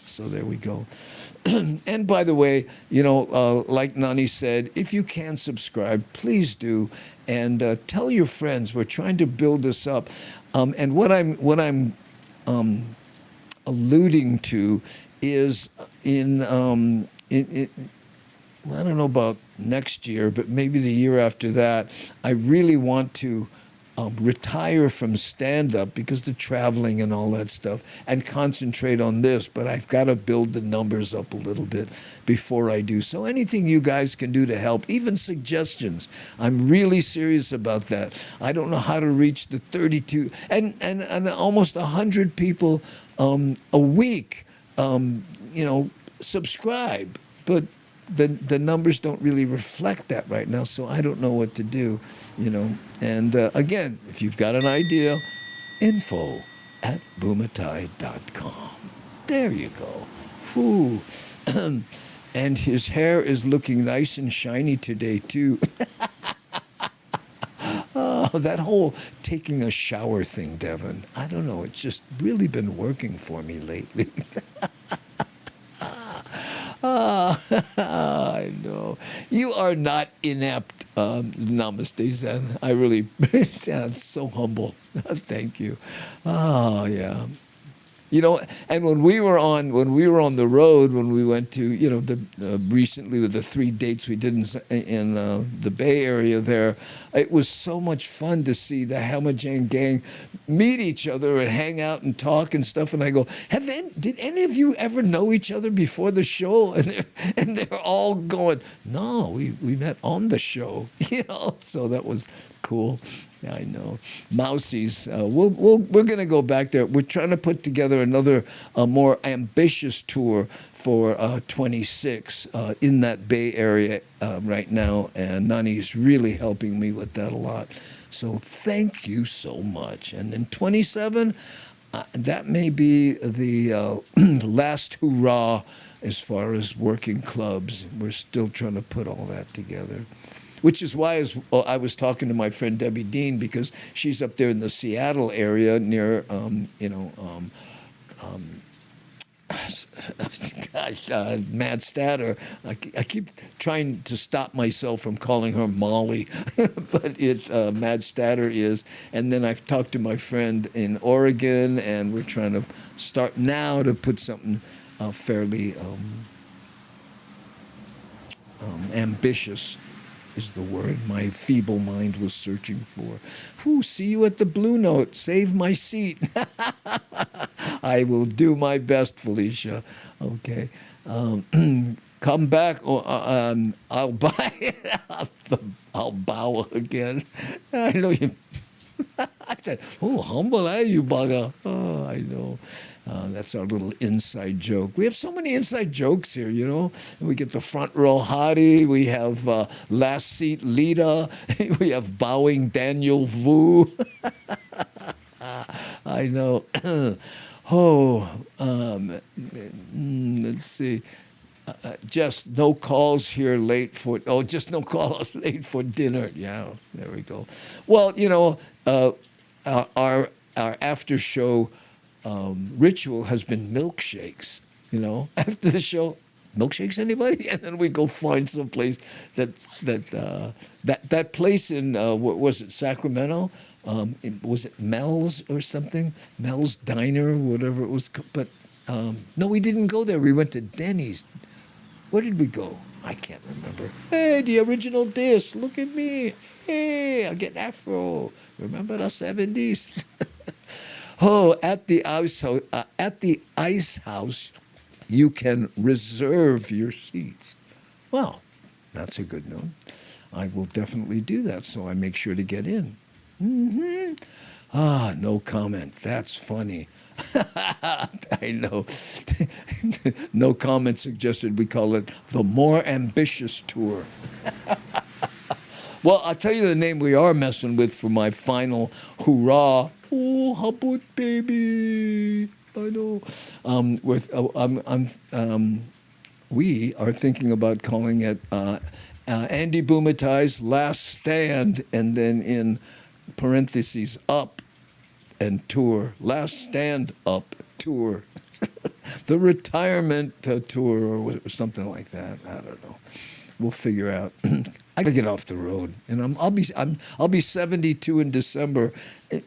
So there we go. And by the way, like Nani said, if you can subscribe, please do, and tell your friends. We're trying to build this up, and what I'm alluding to is I don't know about next year, but maybe the year after that, I really want to retire from stand-up because the traveling and all that stuff and concentrate on this, but I've got to build the numbers up a little bit before I do. So anything you guys can do to help, even suggestions, I'm really serious about that. I don't know how to reach the 32 and almost 100 people a week, subscribe, but the numbers don't really reflect that right now, so I don't know what to do, And again, if you've got an idea, info@bumatai.com. There you go. Whew. And his hair is looking nice and shiny today, too. Oh, that whole taking a shower thing, Devin, I don't know. It's just really been working for me lately. I know. You are not inept, Namaste Zen. I really, I'm so humble. Thank you. Oh, yeah. And when we were on the road, when we went to, recently with the 3 dates we did in the Bay Area there, it was so much fun to see the Hamajang gang meet each other and hang out and talk and stuff. And I go, did any of you ever know each other before the show? And they're all going, no, we met on the show, So that was cool. I know. Mousies. We're going to go back there. We're trying to put together another more ambitious tour for 26 in that Bay Area right now, and Nani's really helping me with that a lot. So thank you so much. And then 27, that may be the last hurrah as far as working clubs. We're still trying to put all that together. Which is why I was talking to my friend Debbie Dean, because she's up there in the Seattle area near, Mad Statter. I keep trying to stop myself from calling her Molly, but Mad Statter is. And then I've talked to my friend in Oregon, and we're trying to start now to put something fairly ambitious is the word my feeble mind was searching for. Whew, see you at the Blue Note. Save my seat. I will do my best, Felicia. Okay. Come back, or I'll buy it. I'll bow again. I know you. I said, oh, humble, you bugger. Oh, I know. That's our little inside joke. We have so many inside jokes here, We get the front row hottie. We have last seat Lita. We have bowing Daniel Vu. I know. Let's see. Just no calls here late for. Oh, just no calls late for dinner. Yeah, there we go. Well, our after show ritual has been milkshakes. After the show, milkshakes, anybody? And then we go find some place that place in what was it, Sacramento? Was it Mel's or something? Mel's Diner, whatever it was. But no, we didn't go there. We went to Denny's. Where did we go? I can't remember. Hey, the original dish. Look at me. Hey, I get afro. Remember the 70s? Oh, at the Ice House, you can reserve your seats. Well, that's a good note. I will definitely do that. So I make sure to get in. No comment. That's funny. I know. No comment suggested we call it the More Ambitious Tour. Well, I'll tell you the name we are messing with for my final hurrah. Oh, habut baby. I know. We are thinking about calling it Andy Bumatai's Last Stand, and then in parentheses, up and tour. Last Stand Up Tour. The retirement tour or something like that. I don't know. We'll figure out. I gotta get off the road, and I'll be 72 in December.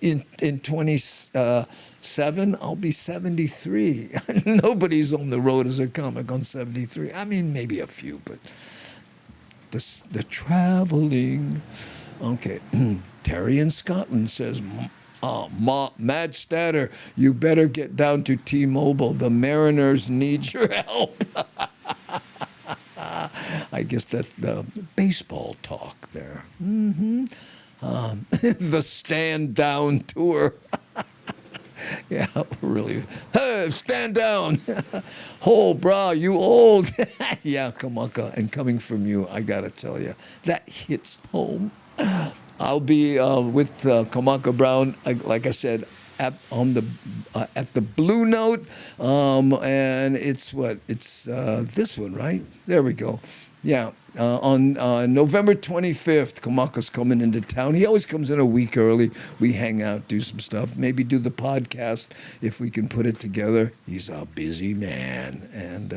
In 27, I'll be 73. Nobody's on the road as a comic on 73. I mean, maybe a few, but the traveling. Okay, Terry in Scotland says, Mad Statter, you better get down to T-Mobile. The Mariners need your help. I guess that's the baseball talk there. The Stand Down Tour. Yeah, really. Hey, stand down. Oh, brah, you old. Yeah, Kamaka. And coming from you, I got to tell you, that hits home. I'll be with Kamaka Brown, like I said, at the Blue Note, and it's this one, right? There we go. Yeah, on November 25th, Kamaka's coming into town. He always comes in a week early. We hang out, do some stuff, maybe do the podcast if we can put it together. He's a busy man, and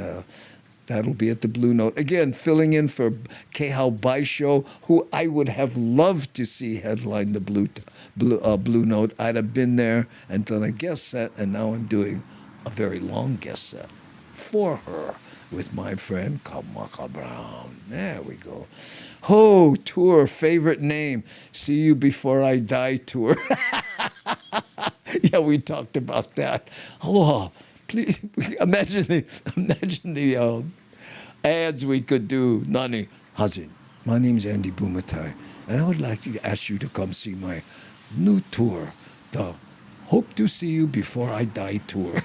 that'll be at the Blue Note. Again, filling in for Kehao Baisho, who I would have loved to see headline the Blue Note. I'd have been there and done a guest set, and now I'm doing a very long guest set for her with my friend Kamaka Brown. There we go. Oh, tour, favorite name. See You Before I Die tour. Yeah, we talked about that. Aloha. Please imagine the ads we could do. Nani, Hazin, my name's Andy Bumatai, and I would like to ask you to come see my new tour, the Hope to See You Before I Die tour.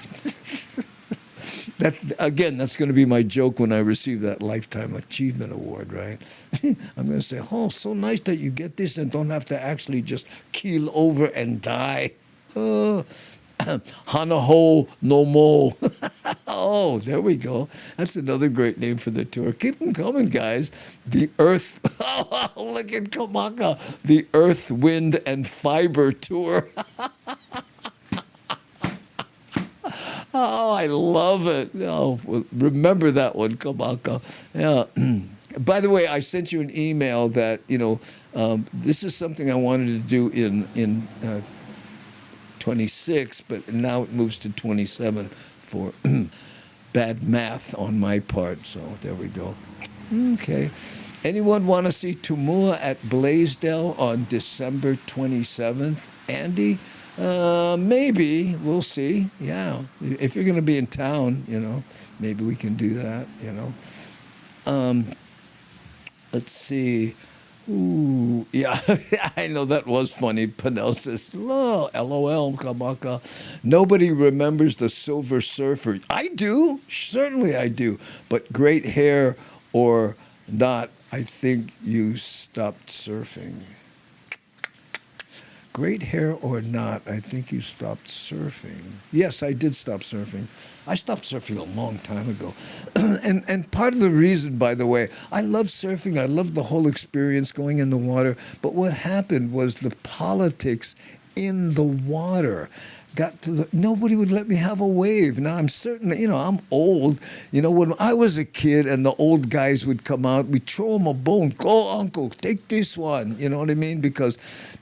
That's going to be my joke when I receive that Lifetime Achievement Award, right? I'm going to say, oh, so nice that you get this and don't have to actually just keel over and die. Hanaho no Mo. Oh, there we go. That's another great name for the tour. Keep them coming, guys. The Earth, look at Kamaka. The Earth, Wind, and Fiber Tour. Oh, I love it. Oh, remember that one, Kamaka. Yeah. By the way, I sent you an email that, this is something I wanted to do in 26, but now it moves to 27 for bad math on my part. So there we go. Okay. Anyone want to see Tumua at Blaisdell on December 27th? Andy? Maybe. We'll see. Yeah. If you're going to be in town, maybe we can do that, Let's see. Ooh, yeah, I know that was funny. Panel says, LOL, Kamaka. Nobody remembers the Silver Surfer. I do. Certainly I do. But great hair or not, I think you stopped surfing. Great hair or not, I think you stopped surfing. Yes, I did stop surfing. I stopped surfing a long time ago. And part of the reason, by the way, I love surfing. I love the whole experience going in the water. But what happened was the politics in the water got to nobody would let me have a wave. Now I'm certain, I'm old. When I was a kid and the old guys would come out, we'd throw them a bone. Go, uncle, take this one. You know what I mean?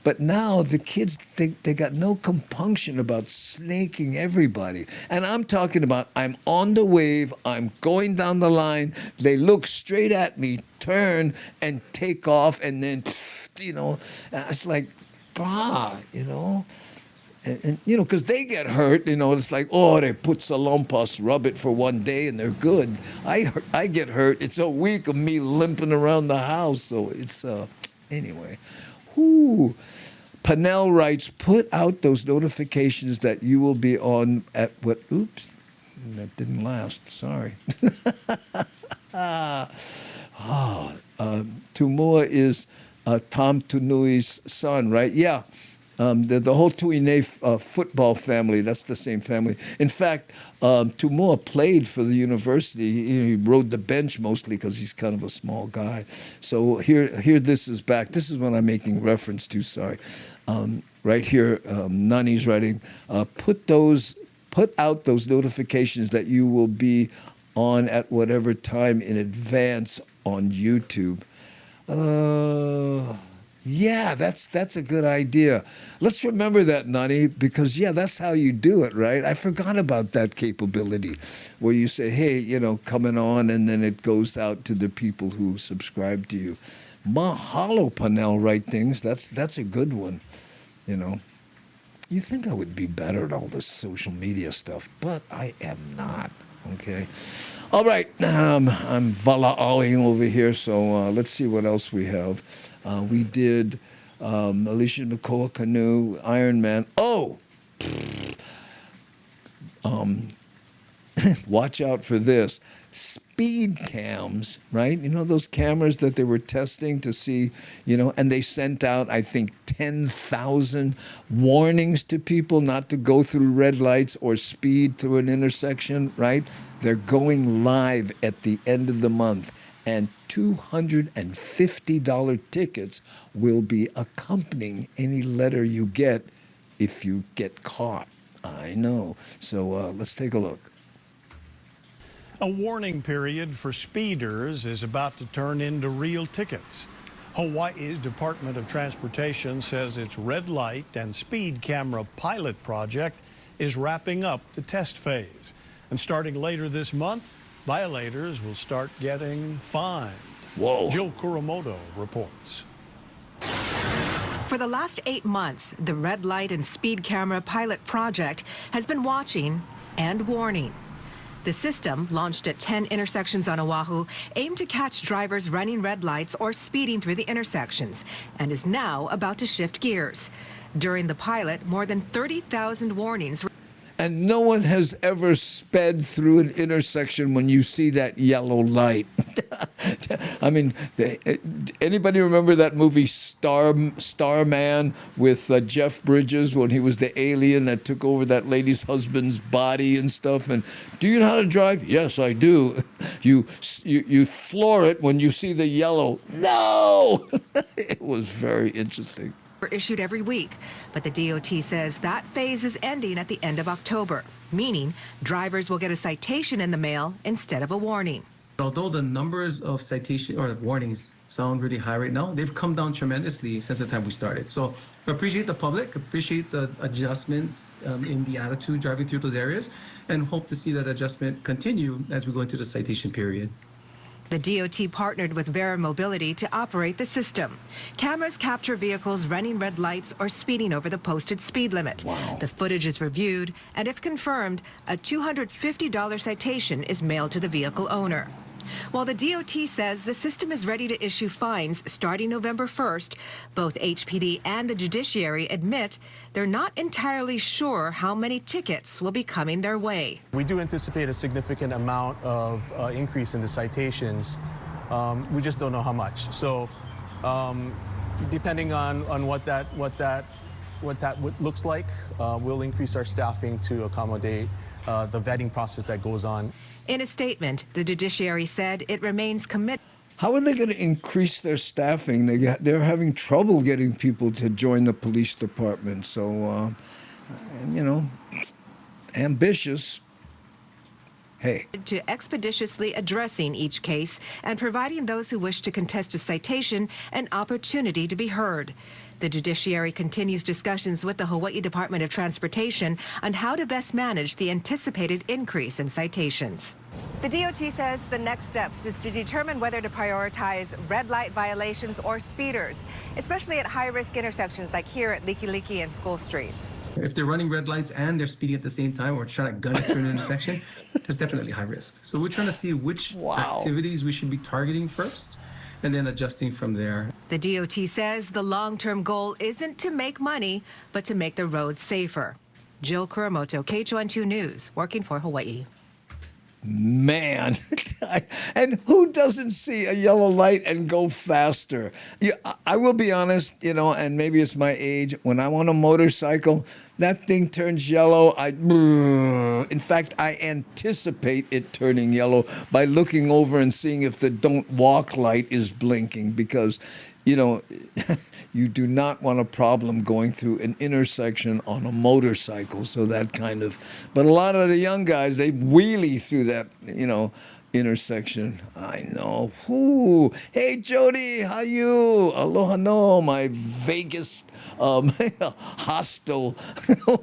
But now the kids, they got no compunction about snaking everybody. And I'm talking about, I'm on the wave, I'm going down the line, they look straight at me, turn and take off, and then, it's like, brah, and you know, because they get hurt, you know, it's like, oh, they put salompas, rub it for one day, and they're good. I get hurt. It's a week of me limping around the house. So it's anyway. Whoo. Panel writes, put out those notifications that you will be on at what? Oops, that didn't last. Sorry. Tumua is Tom Tunui's son, right? Yeah. The whole Tuine football family, that's the same family. In fact, Tumua played for the university. He rode the bench mostly because he's kind of a small guy. So here this is back. This is what I'm making reference to, sorry. Right here, Nani's writing, put out those notifications that you will be on at whatever time in advance on YouTube. Yeah, that's a good idea. Let's remember that, Nani, because, yeah, that's how you do it, right? I forgot about that capability where you say, hey, you know, coming on, and then it goes out to the people who subscribe to you. Mahalo, Panel, write things. That's a good one, you know. You think I would be better at all this social media stuff, but I am not, okay? All right, I'm vala'aling over here, so let's see what else we have. We did Alicia Nakoa Canoe, Iron Man. Oh! Watch out for this. Speed cams, right? You know those cameras that they were testing to see, you know, and they sent out, I think, 10,000 warnings to people not to go through red lights or speed through an intersection, right? They're going live at the end of the month, and $250 tickets will be accompanying any letter you get if you get caught. I know. So let's take a look. A warning period for speeders is about to turn into real tickets. Hawaii's Department of Transportation says its red light and speed camera pilot project is wrapping up the test phase. And starting later this month, violators will start getting fined. Whoa. Jill Kuramoto reports. For the last 8 months, the red light and speed camera pilot project has been watching and warning. The system, launched at 10 intersections on Oahu, aimed to catch drivers running red lights or speeding through the intersections, and is now about to shift gears. During the pilot, more than 30,000 warnings. And no one has ever sped through an intersection when you see that yellow light. I mean, anybody remember that movie Starman with Jeff Bridges when he was the alien that took over that lady's husband's body and stuff? And do you know how to drive? Yes, I do. You floor it when you see the yellow. No! It was very interesting. Issued every week, but the DOT says that phase is ending at the end of October, meaning drivers will get a citation in the mail instead of a warning. Although the numbers of citation or warnings sound really high right now, they've come down tremendously since the time we started. So we appreciate the public, appreciate the adjustments in the attitude driving through those areas, and hope to see that adjustment continue as we go into the citation period. The DOT partnered with Vera Mobility to operate the system. Cameras capture vehicles running red lights or speeding over the posted speed limit. Wow. The footage is reviewed, and if confirmed, a $250 citation is mailed to the vehicle owner. While the DOT says the system is ready to issue fines starting November 1st, both HPD and the judiciary admit they're not entirely sure how many tickets will be coming their way. We do anticipate a significant amount of increase in the citations. We just don't know how much. So depending on what that looks like, we'll increase our staffing to accommodate the vetting process that goes on. In a statement, the judiciary said it remains committed. How are they going to increase their staffing? They're having trouble getting people to join the police department. So, you know, ambitious. Hey. To expeditiously addressing each case and providing those who wish to contest a citation an opportunity to be heard. The judiciary continues discussions with the Hawaii Department of Transportation on how to best manage the anticipated increase in citations. The DOT says the next steps is to determine whether to prioritize red light violations or speeders, especially at high-risk intersections like here at Likelike and School Streets. If they're running red lights and they're speeding at the same time or trying to gun it through an intersection, that's definitely high risk. So we're trying to see which activities we should be targeting first and then adjusting from there. The DOT says the long-term goal isn't to make money, but to make the roads safer. Jill Kuramoto, KHON2 News, working for Hawaii. Man, and who doesn't see a yellow light and go faster? I will be honest, and maybe it's my age. When I'm on a motorcycle, that thing turns yellow. In fact, I anticipate it turning yellow by looking over and seeing if the don't walk light is blinking because, you do not want a problem going through an intersection on a motorcycle. So that but a lot of the young guys, they wheelie through that, intersection. I know. Ooh. Hey, Jody, how you? Aloha no, my Vegas hostel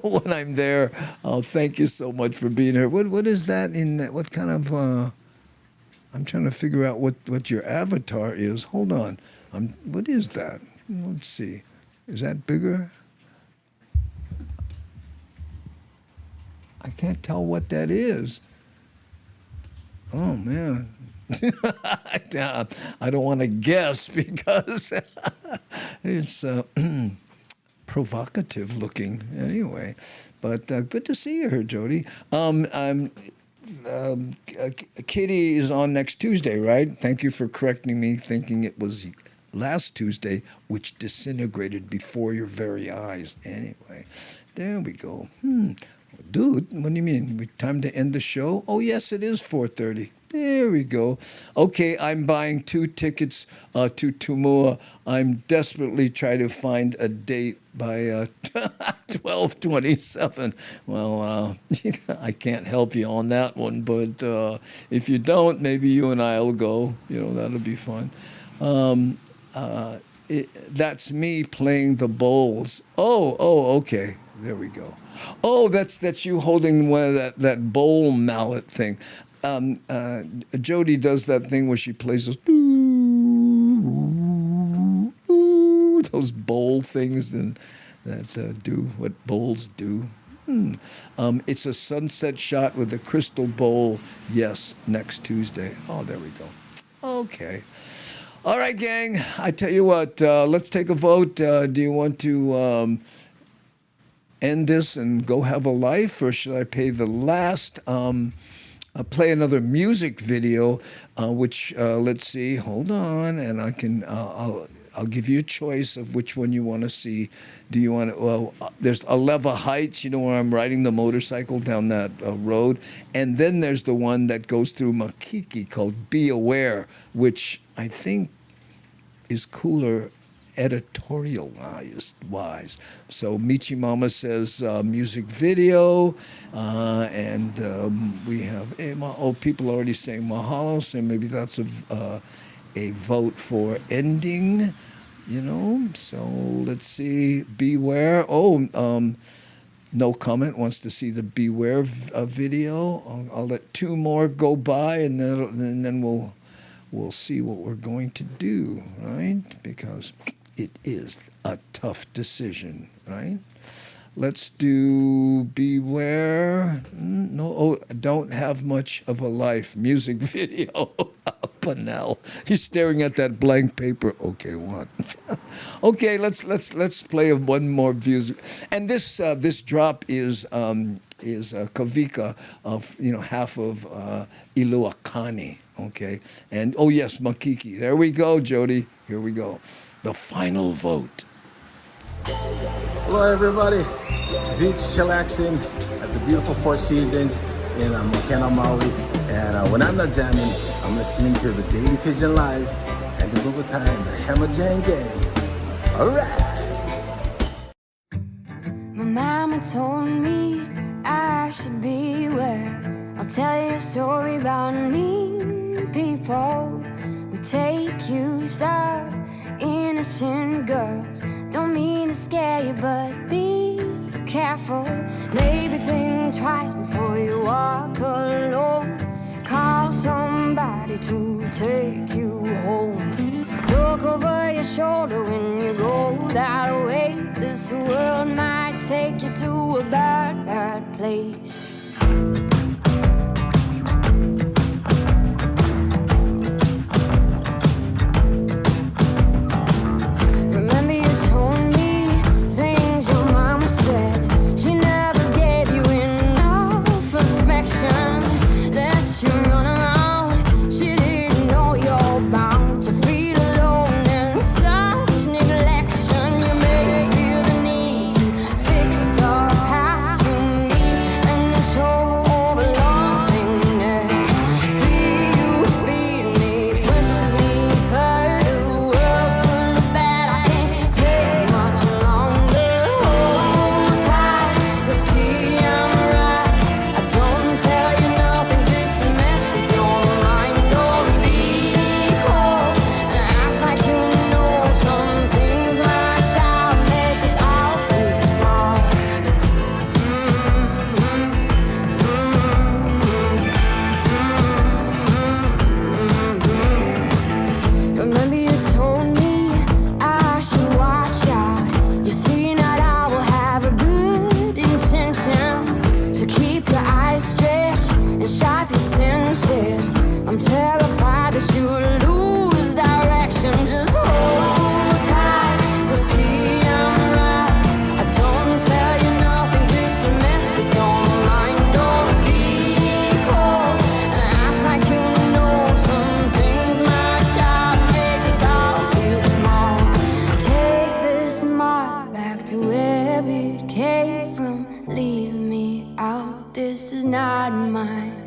when I'm there. Oh, thank you so much for being here. What is that in that? What kind of, I'm trying to figure out what your avatar is. Hold on. What is that? Let's see. Is that bigger? I can't tell what that is. Oh, man. I don't want to guess because it's provocative looking anyway. But good to see you here, Jody. Katie is on next Tuesday, right? Thank you for correcting me, thinking it was last Tuesday, which disintegrated before your very eyes. Anyway, there we go. Dude, what do you mean? Time to end the show? Oh, yes, it is 4:30. There we go. Okay, I'm buying 2 tickets to Tumua. I'm desperately trying to find a date by 12/27. Well, I can't help you on that one, but if you don't, maybe you and I will go. That'll be fun. That's me playing the bowls. Oh, okay. There we go. Oh, that's you holding one of that bowl mallet thing. Jody does that thing where she plays those bowl things and that do what bowls do. It's a sunset shot with a crystal bowl. Yes, next Tuesday. Oh, there we go. Okay. All right, gang. I tell you what, let's take a vote. Do you want to end this and go have a life, or should I play the last, play another music video, which, let's see, hold on, and I can, I'll give you a choice of which one you want to see. Do you want to, well, there's Aleva Heights, where I'm riding the motorcycle down that road, and then there's the one that goes through Makiki called Be Aware, which I think is cooler editorial-wise. So Michi Mama says music video, and we have, people are already saying mahalo, so maybe that's a vote for ending, So let's see, Beware. No comment, wants to see the Beware video. I'll let 2 more go by, and then we'll see what we're going to do, right? Because it is a tough decision, right? Let's do Beware. No, don't have much of a life. Music video. Panel. He's staring at that blank paper. Okay, what? Okay, let's play one more music. And this drop is Kavika of half of Iluakani. Okay, and oh yes, Makiki. There we go, Jody. Here we go. The final vote. Hello, everybody. Beach chillaxing at the beautiful Four Seasons in Makena, Maui. And when I'm not jamming, I'm listening to the Daily Pidgin Live and the Bumatai and the Hammer Jam Gang. All right. My mama told me I should beware. I'll tell you a story about mean people who take use of innocent girls. Don't mean to scare you, but be careful. Maybe think twice before you walk alone. Call somebody to take you home. Look over your shoulder when you go that way. This world might take you to a bad, bad place. Remember you told me things your mama said. She never gave you enough affection. Let you run around. She didn't know you're bound to feel alone and such neglection. You may feel the need to fix the past in me and show overlovingness. Feed me, pushes me further. World full of bad, I can't take much longer. Hold tight, you'll see I'm right. I don't tell you nothing just to mess with your mind. Don't be cold and act like you know some things my child make us all feel small. Remember you told me I should watch out. You see now I will have a good intentions. So keep your eyes stretched and sharp your senses. I'm terrified that you'll lose direction. Just hold tight, you'll see I'm right. I don't tell you nothing just to mess with your mind. Don't be cold and act like you know some things my child make us all feel small. Take this mark back to where it came from. Leave me out, this is not mine.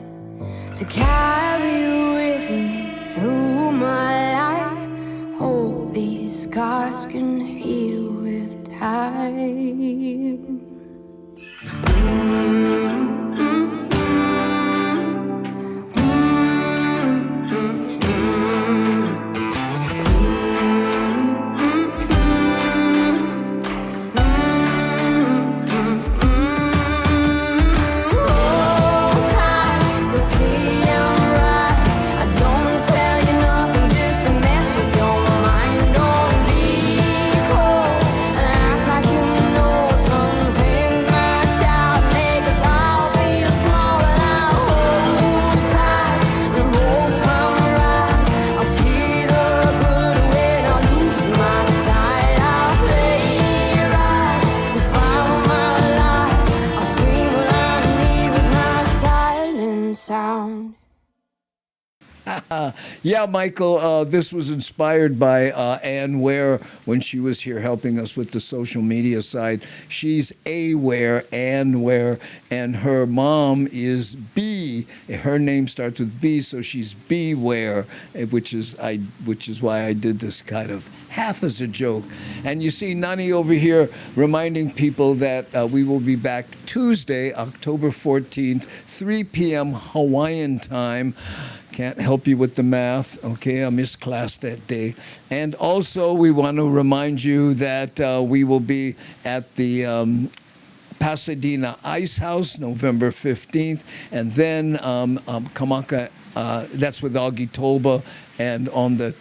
To carry with me through my life. Hope these scars can heal with time. Hold tight, you'll see I'm right. I don't tell you nothing just to mess with your mind. Don't be cold and act like you know some things my child make us all feel small. And I'll hold tight and hope I'm right. I'll see the good when I lose my sight. I'll play right and follow my life. I'll scream what I need with my silent sound. Yeah, Michael, this was inspired by Ann Ware when she was here helping us with the social media side. She's A-Ware, Ann Ware, and her mom is B. Her name starts with B, so she's B-Ware, which is why I did this kind of half as a joke. And you see Nani over here reminding people that we will be back Tuesday, October 14th, 3 p.m. Hawaiian time. Can't help you with the math, okay? I missed class that day. And also, we want to remind you that we will be at the Pasadena Ice House, November 15th. And then Kamaka, that's with Augie Tolba. And on the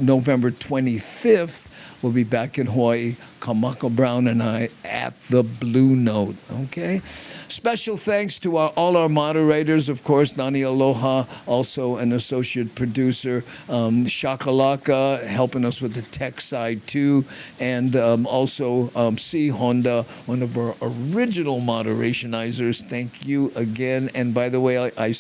November 25th, we'll be back in Hawaii, Kamaka Brown and I at the Blue Note, okay? Special thanks to all our moderators, of course, Nani Aloha, also an associate producer, Shakalaka, helping us with the tech side too, and also C. Honda, one of our original moderationizers. Thank you again. And by the way, I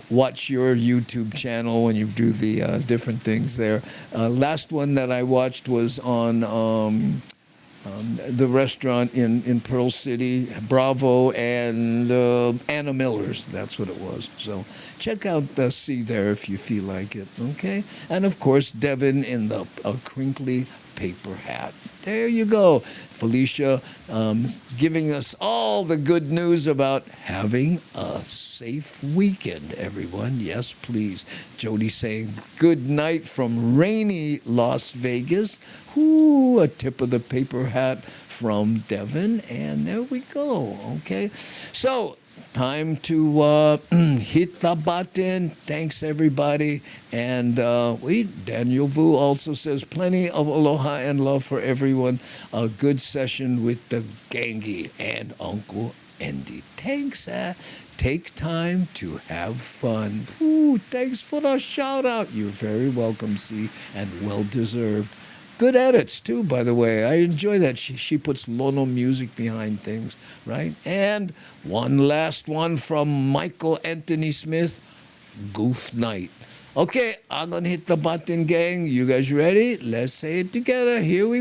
watch your YouTube channel when you do the different things there. Last one that I watched was on the restaurant in Pearl City, Bravo, and Anna Miller's. That's what it was. So check out C there if you feel like it, okay? And of course, Devin in the crinkly paper hat. There you go. Felicia giving us all the good news about having a safe weekend, everyone. Yes, please. Jody saying good night from rainy Las Vegas. Ooh, a tip of the paper hat from Devin. And there we go, okay? So time to hit the button. Thanks, everybody. And Daniel Vu also says, plenty of aloha and love for everyone. A good session with the Gangi and Uncle Andy. Thanks. Take time to have fun. Ooh, thanks for the shout out. You're very welcome, C, and well deserved. Good edits too, by the way. I enjoy that. She puts Lono music behind things, right? And one last one from Michael Anthony Smith, Goof Night. Okay, I'm gonna hit the button, gang. You guys ready? Let's say it together. Here we